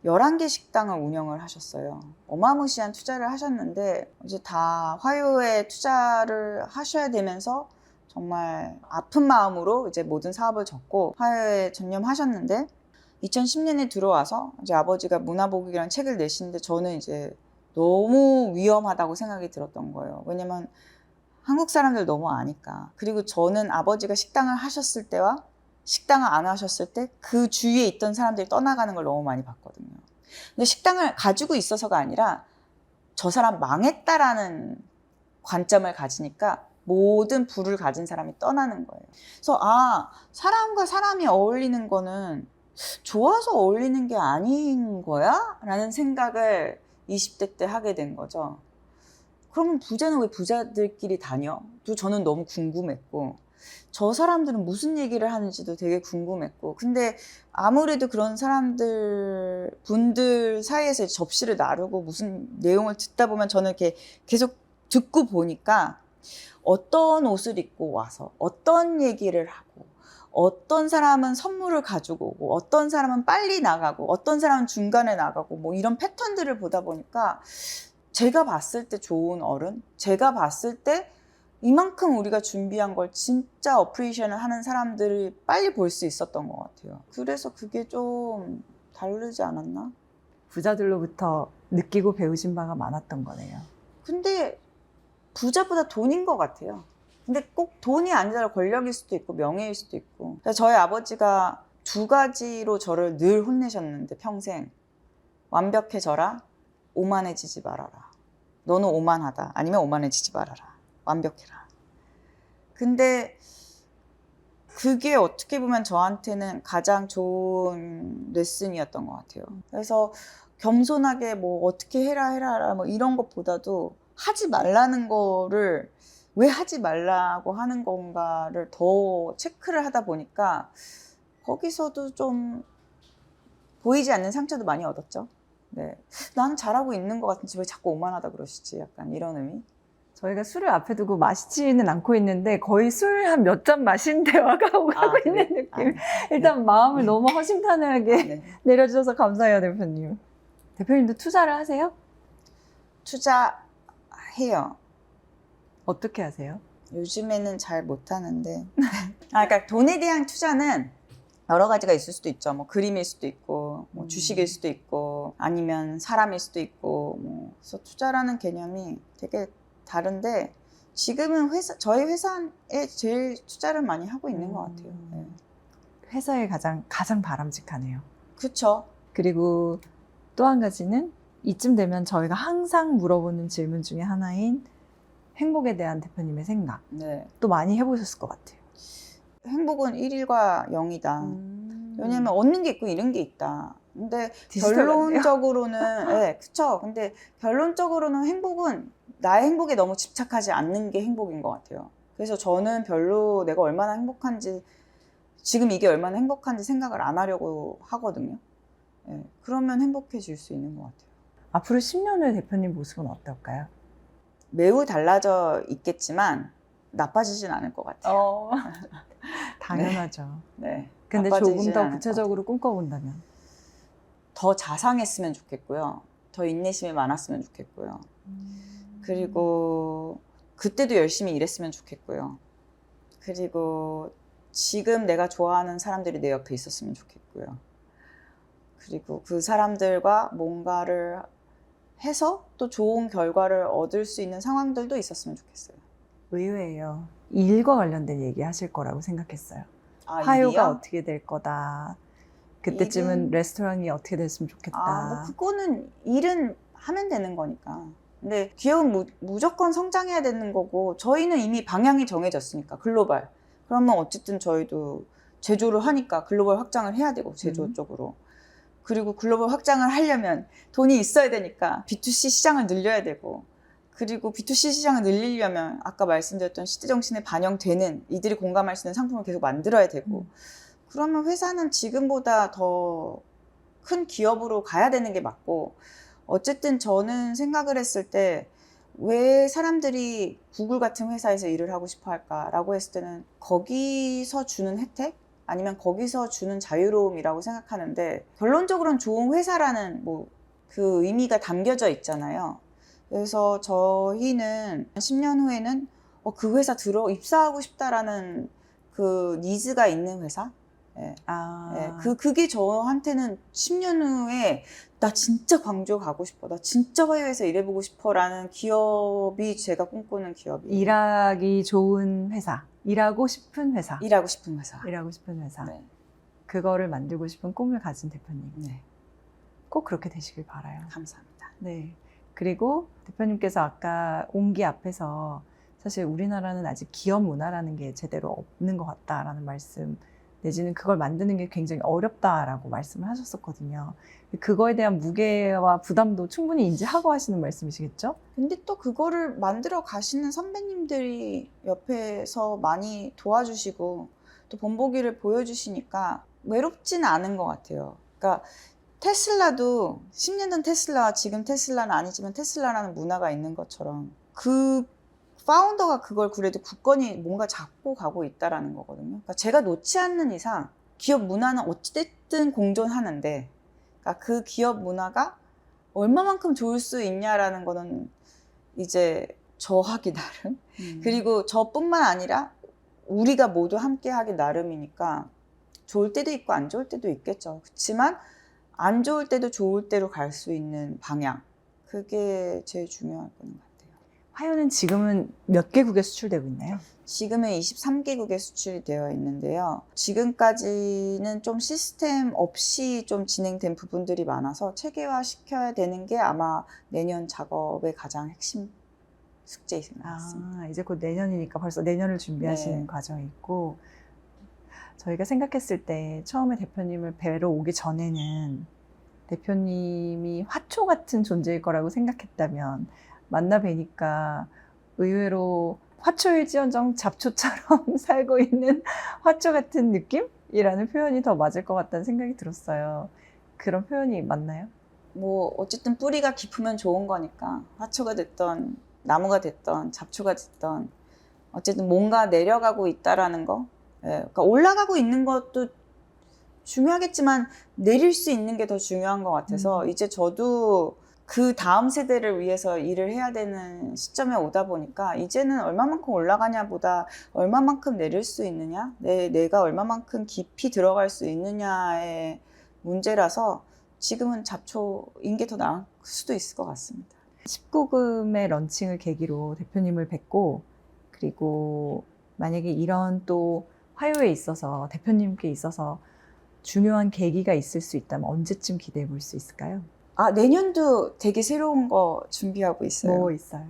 S2: 11개 식당을 운영을 하셨어요. 어마무시한 투자를 하셨는데 이제 다 화요에 투자를 하셔야 되면서 정말 아픈 마음으로 이제 모든 사업을 접고 화요에 전념하셨는데, 2010년에 들어와서 이제 아버지가 문화복이라는 책을 내시는데 저는 이제 너무 위험하다고 생각이 들었던 거예요. 왜냐면 한국 사람들 너무 아니까. 그리고 저는 아버지가 식당을 하셨을 때와 식당을 안 하셨을 때 그 주위에 있던 사람들이 떠나가는 걸 너무 많이 봤거든요. 근데 식당을 가지고 있어서가 아니라 저 사람 망했다라는 관점을 가지니까 모든 부를 가진 사람이 떠나는 거예요. 그래서 사람과 사람이 어울리는 거는 좋아서 어울리는 게 아닌 거야? 라는 생각을 20대 때 하게 된 거죠. 그러면 부자는 왜 부자들끼리 다녀? 또 저는 너무 궁금했고, 저 사람들은 무슨 얘기를 하는지도 되게 궁금했고, 근데 아무래도 그런 분들 사이에서 접시를 나누고 무슨 내용을 듣다 보면 저는 이렇게 계속 듣고 보니까 어떤 옷을 입고 와서 어떤 얘기를 하고, 어떤 사람은 선물을 가지고 오고, 어떤 사람은 빨리 나가고, 어떤 사람은 중간에 나가고, 뭐 이런 패턴들을 보다 보니까 제가 봤을 때 좋은 어른, 제가 봤을 때 이만큼 우리가 준비한 걸 진짜 어프리시에이션을 하는 사람들을 빨리 볼 수 있었던 것 같아요. 그래서 그게 좀 다르지 않았나?
S1: 부자들로부터 느끼고 배우신 바가 많았던 거네요.
S2: 근데 부자보다 돈인 것 같아요. 근데 꼭 돈이 아니라 권력일 수도 있고 명예일 수도 있고. 저희 아버지가 두 가지로 저를 늘 혼내셨는데, 평생 완벽해져라, 오만해지지 말아라. 너는 오만하다, 아니면 오만해지지 말아라. 완벽해라. 근데 그게 어떻게 보면 저한테는 가장 좋은 레슨이었던 것 같아요. 그래서 겸손하게 뭐 어떻게 해라 뭐 이런 것보다도 하지 말라는 거를 왜 하지 말라고 하는 건가를 더 체크를 하다 보니까 거기서도 좀 보이지 않는 상처도 많이 얻었죠. 네, 나는 잘하고 있는 것 같은데 왜 자꾸 오만하다 그러시지? 약간 이런 의미.
S1: 저희가 술을 앞에 두고 마시지는 않고 있는데 거의 술 한 몇 잔 마신 대화가 오가고 있는 느낌. 일단 마음을 너무 허심탄회하게 내려주셔서 감사해요, 대표님. 대표님도 투자를 하세요?
S2: 투자해요.
S1: 어떻게 하세요?
S2: 요즘에는 잘 못하는데. 그러니까 돈에 대한 투자는 여러 가지가 있을 수도 있죠. 뭐 그림일 수도 있고, 뭐 주식일 수도 있고, 아니면 사람일 수도 있고, 뭐. 그래서 투자라는 개념이 되게 다른데, 지금은 저희 회사에 제일 투자를 많이 하고 있는 것 같아요. 네.
S1: 회사에 가장 바람직하네요.
S2: 그렇죠.
S1: 그리고 또 한 가지는 이쯤 되면 저희가 항상 물어보는 질문 중에 하나인 행복에 대한 대표님의 생각.
S2: 네.
S1: 또 많이 해보셨을 것 같아요.
S2: 행복은 1과 0이다. 왜냐면 얻는 게 있고 잃은 게 있다. 근데 결론적으로는, 네, 그쵸. 근데 결론적으로는 행복은 나의 행복에 너무 집착하지 않는 게 행복인 것 같아요. 그래서 저는 별로 내가 얼마나 행복한지, 지금 이게 얼마나 행복한지 생각을 안 하려고 하거든요. 네, 그러면 행복해질 수 있는 것 같아요.
S1: 앞으로 10년 후의 대표님 모습은 어떨까요?
S2: 매우 달라져 있겠지만 나빠지진 않을 것 같아요.
S1: 당연하죠.
S2: 네.
S1: 근데
S2: 나빠지진
S1: 조금 더
S2: 않을 것
S1: 구체적으로 꿈꿔본다면?
S2: 더 자상했으면 좋겠고요. 더 인내심이 많았으면 좋겠고요. 그리고 그때도 열심히 일했으면 좋겠고요. 그리고 지금 내가 좋아하는 사람들이 내 옆에 있었으면 좋겠고요. 그리고 그 사람들과 뭔가를 해서 또 좋은 결과를 얻을 수 있는 상황들도 있었으면 좋겠어요.
S1: 의외예요. 일과 관련된 얘기 하실 거라고 생각했어요. 화요가
S2: 일이요?
S1: 어떻게 될 거다. 그때쯤은 레스토랑이 어떻게 됐으면 좋겠다.
S2: 뭐 그거는 일은 하면 되는 거니까. 근데 기업은 무조건 성장해야 되는 거고, 저희는 이미 방향이 정해졌으니까, 글로벌. 그러면 어쨌든 저희도 제조를 하니까 글로벌 확장을 해야 되고, 제조 쪽으로. 그리고 글로벌 확장을 하려면 돈이 있어야 되니까 B2C 시장을 늘려야 되고, 그리고 B2C 시장을 늘리려면 아까 말씀드렸던 시대정신에 반영되는, 이들이 공감할 수 있는 상품을 계속 만들어야 되고, 그러면 회사는 지금보다 더 큰 기업으로 가야 되는 게 맞고, 어쨌든 저는 생각을 했을 때 왜 사람들이 구글 같은 회사에서 일을 하고 싶어 할까라고 했을 때는 거기서 주는 혜택? 아니면 거기서 주는 자유로움이라고 생각하는데, 결론적으로는 좋은 회사라는 뭐 그 의미가 담겨져 있잖아요. 그래서 저희는 10년 후에는 그 회사 입사하고 싶다라는 그 니즈가 있는 회사? 네. 그게 저한테는 10년 후에 나 진짜 광주 가고 싶어, 나 진짜 화요에서 일해보고 싶어 라는 기업이 제가 꿈꾸는 기업이에요.
S1: 일하기 좋은 회사, 일하고 싶은 회사.
S2: 일하고 싶은 회사.
S1: 네. 그거를 만들고 싶은 꿈을 가진 대표님.
S2: 네.
S1: 꼭 그렇게 되시길 바라요.
S2: 감사합니다.
S1: 네. 그리고 대표님께서 아까 온기 앞에서 사실 우리나라는 아직 기업 문화라는 게 제대로 없는 것 같다라는 말씀 내지는 그걸 만드는 게 굉장히 어렵다라고 말씀을 하셨었거든요. 그거에 대한 무게와 부담도 충분히 인지하고 하시는 말씀이시겠죠?
S2: 근데 또 그거를 만들어 가시는 선배님들이 옆에서 많이 도와주시고 또 본보기를 보여주시니까 외롭지는 않은 것 같아요. 그러니까 테슬라도 10년 전 테슬라와 지금 테슬라는 아니지만 테슬라라는 문화가 있는 것처럼 그 파운더가 그걸 그래도 굳건히 뭔가 잡고 가고 있다라는 거거든요. 그러니까 제가 놓지 않는 이상 기업 문화는 어찌됐든 공존하는데, 그러니까 그 기업 문화가 얼마만큼 좋을 수 있냐라는 거는 이제 저하기 나름, 그리고 저뿐만 아니라 우리가 모두 함께 하기 나름이니까 좋을 때도 있고 안 좋을 때도 있겠죠. 그렇지만 안 좋을 때도 좋을 때로 갈 수 있는 방향, 그게 제일 중요할 것 같아요.
S1: 화요는 지금은 몇 개국에 수출되고 있나요?
S2: 지금은 23개국에 수출이 되어 있는데요. 지금까지는 좀 시스템 없이 좀 진행된 부분들이 많아서 체계화 시켜야 되는 게 아마 내년 작업의 가장 핵심 숙제인 것 같습니다.
S1: 이제 곧 내년이니까 벌써 내년을 준비하시는
S2: 네.
S1: 과정이 있고, 저희가 생각했을 때 처음에 대표님을 뵈러 오기 전에는 대표님이 화초 같은 존재일 거라고 생각했다면 만나 뵈니까 의외로 화초일지언정 잡초처럼 살고 있는 화초 같은 느낌이라는 표현이 더 맞을 것 같다는 생각이 들었어요. 그런 표현이 맞나요?
S2: 뭐 어쨌든 뿌리가 깊으면 좋은 거니까 화초가 됐던 나무가 됐던 잡초가 됐던 어쨌든 뭔가 내려가고 있다라는 거, 그러니까 올라가고 있는 것도 중요하겠지만 내릴 수 있는 게 더 중요한 것 같아서 이제 저도 그 다음 세대를 위해서 일을 해야 되는 시점에 오다 보니까 이제는 얼마만큼 올라가냐보다 얼마만큼 내릴 수 있느냐, 내가 얼마만큼 깊이 들어갈 수 있느냐의 문제라서 지금은 잡초인 게 더 나을 수도 있을 것 같습니다.
S1: 19금의 런칭을 계기로 대표님을 뵙고, 그리고 만약에 이런 또 화요에 있어서 대표님께 있어서 중요한 계기가 있을 수 있다면 언제쯤 기대해 볼 수 있을까요?
S2: 내년도 되게 새로운 거 준비하고 있어요.
S1: 뭐 있어요?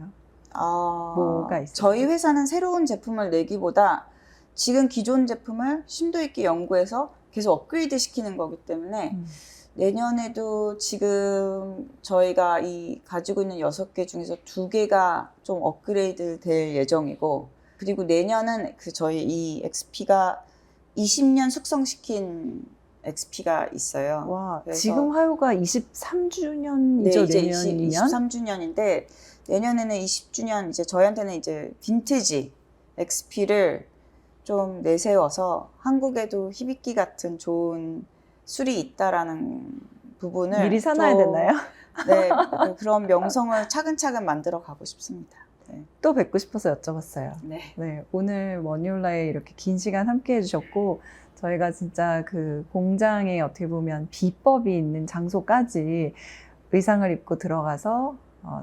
S1: 뭐가 있어요?
S2: 저희 회사는 새로운 제품을 내기보다 지금 기존 제품을 심도 있게 연구해서 계속 업그레이드 시키는 거기 때문에 내년에도 지금 저희가 가지고 있는 6개 중에서 2개가 좀 업그레이드 될 예정이고, 그리고 내년은 저희 이 XP가 20년 숙성시킨 XP가 있어요.
S1: 와, 지금 화요가 23주년이죠,
S2: 네, 이제
S1: 내년이면?
S2: 23주년인데 내년에는 20주년, 이제 저희한테는 이제 빈티지 XP를 좀 내세워서 한국에도 히비키 같은 좋은 술이 있다라는 부분을
S1: 미리 사놔야 되나요?
S2: 네, 그런 명성을 차근차근 만들어 가고 싶습니다. 네.
S1: 또 뵙고 싶어서 여쭤봤어요.
S2: 네.
S1: 네, 오늘 머니올라에 이렇게 긴 시간 함께 해주셨고, 저희가 진짜 그 공장에 어떻게 보면 비법이 있는 장소까지 의상을 입고 들어가서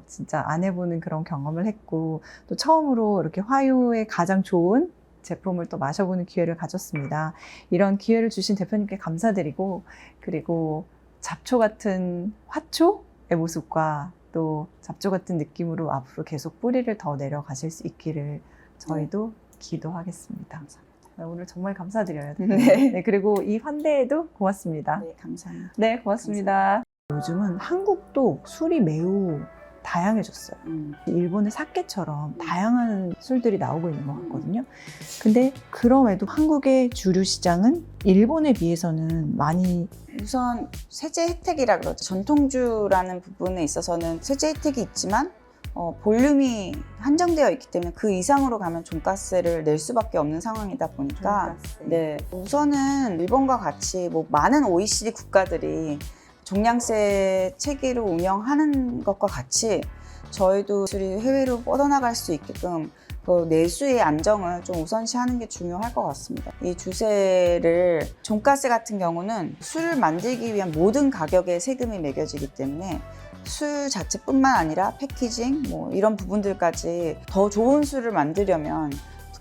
S1: 진짜 안 해보는 그런 경험을 했고, 또 처음으로 이렇게 화요의 가장 좋은 제품을 또 마셔보는 기회를 가졌습니다. 이런 기회를 주신 대표님께 감사드리고, 그리고 잡초 같은 화초의 모습과 또 잡초 같은 느낌으로 앞으로 계속 뿌리를 더 내려가실 수 있기를 저희도 기도하겠습니다. 오늘 정말 감사드려요.
S2: 네.
S1: 네, 그리고 이 환대에도 고맙습니다.
S2: 네, 감사합니다.
S1: 네, 고맙습니다. 요즘은 한국도 술이 매우 다양해졌어요. 일본의 사케처럼 다양한 술들이 나오고 있는 것 같거든요. 근데 그럼에도 한국의 주류 시장은 일본에 비해서는 많이
S2: 우선 세제 혜택이라 그러죠. 전통주라는 부분에 있어서는 세제 혜택이 있지만 볼륨이 한정되어 있기 때문에 그 이상으로 가면 종가세를 낼 수밖에 없는 상황이다 보니까 네, 우선은 일본과 같이 뭐 많은 OECD 국가들이 종량세 체계로 운영하는 것과 같이 저희도 술이 해외로 뻗어나갈 수 있게끔 그 내수의 안정을 좀 우선시하는 게 중요할 것 같습니다. 이 주세를 종가세 같은 경우는 술을 만들기 위한 모든 가격에 세금이 매겨지기 때문에 술 자체뿐만 아니라 패키징 뭐 이런 부분들까지 더 좋은 술을 만들려면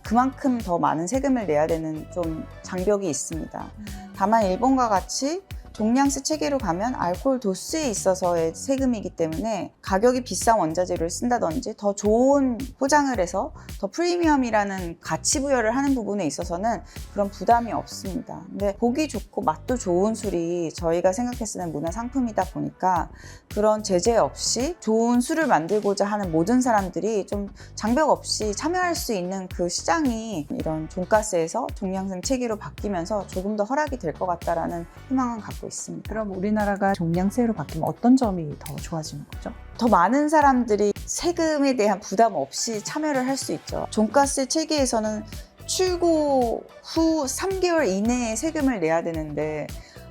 S2: 그만큼 더 많은 세금을 내야 되는 좀 장벽이 있습니다. 다만 일본과 같이 종량세 체계로 가면 알코올 도수에 있어서의 세금이기 때문에 가격이 비싼 원자재를 쓴다든지 더 좋은 포장을 해서 더 프리미엄이라는 가치 부여를 하는 부분에 있어서는 그런 부담이 없습니다. 근데 보기 좋고 맛도 좋은 술이 저희가 생각했을 때 문화 상품이다 보니까 그런 제재 없이 좋은 술을 만들고자 하는 모든 사람들이 좀 장벽 없이 참여할 수 있는 그 시장이 이런 종가세에서 종량세 체계로 바뀌면서 조금 더 허락이 될 것 같다라는 희망은 갖고 있습니다.
S1: 그럼 우리나라가 종량세로 바뀌면 어떤 점이 더 좋아지는 거죠?
S2: 더 많은 사람들이 세금에 대한 부담 없이 참여를 할 수 있죠. 종가세 체계에서는 출고 후 3개월 이내에 세금을 내야 되는데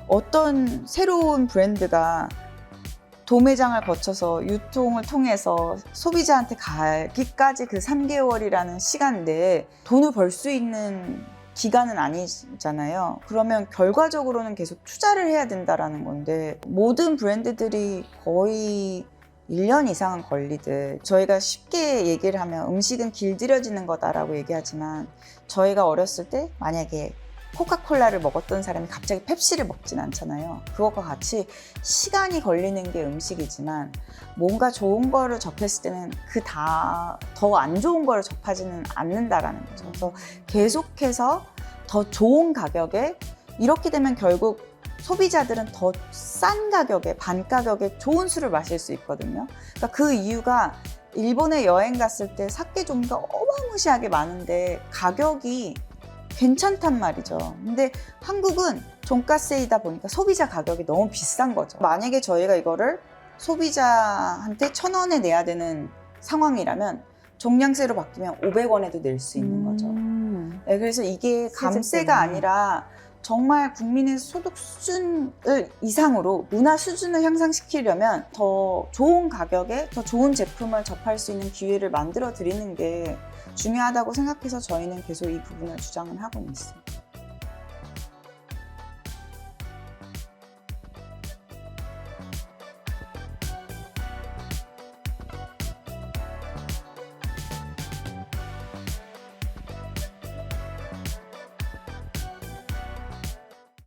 S2: 어떤 새로운 브랜드가 도매장을 거쳐서 유통을 통해서 소비자한테 가기까지 그 3개월이라는 시간 내에 돈을 벌 수 있는 기간은 아니잖아요. 그러면 결과적으로는 계속 투자를 해야 된다라는 건데 모든 브랜드들이 거의 1년 이상은 걸리듯 저희가 쉽게 얘기를 하면 음식은 길들여지는 거다라고 얘기하지만 저희가 어렸을 때 만약에 코카콜라를 먹었던 사람이 갑자기 펩시를 먹진 않잖아요. 그것과 같이 시간이 걸리는 게 음식이지만 뭔가 좋은 거를 접했을 때는 더 안 좋은 거를 접하지는 않는다라는 거죠. 그래서 계속해서 더 좋은 가격에 이렇게 되면 결국 소비자들은 더 싼 가격에 반 가격에 좋은 술을 마실 수 있거든요. 그러니까 그 이유가 일본에 여행 갔을 때 사케 종류가 어마무시하게 많은데 가격이 괜찮단 말이죠. 근데 한국은 종가세이다 보니까 소비자 가격이 너무 비싼 거죠. 만약에 저희가 이거를 소비자한테 1,000원에 내야 되는 상황이라면 종량세로 바뀌면 500원에도 낼 수 있는 거죠. 네, 그래서 이게 감세가 아니라 정말 국민의 소득 수준을 이상으로 문화 수준을 향상시키려면 더 좋은 가격에 더 좋은 제품을 접할 수 있는 기회를 만들어 드리는 게 중요하다고 생각해서 저희는 계속 이 부분을 주장을 하고 있습니다.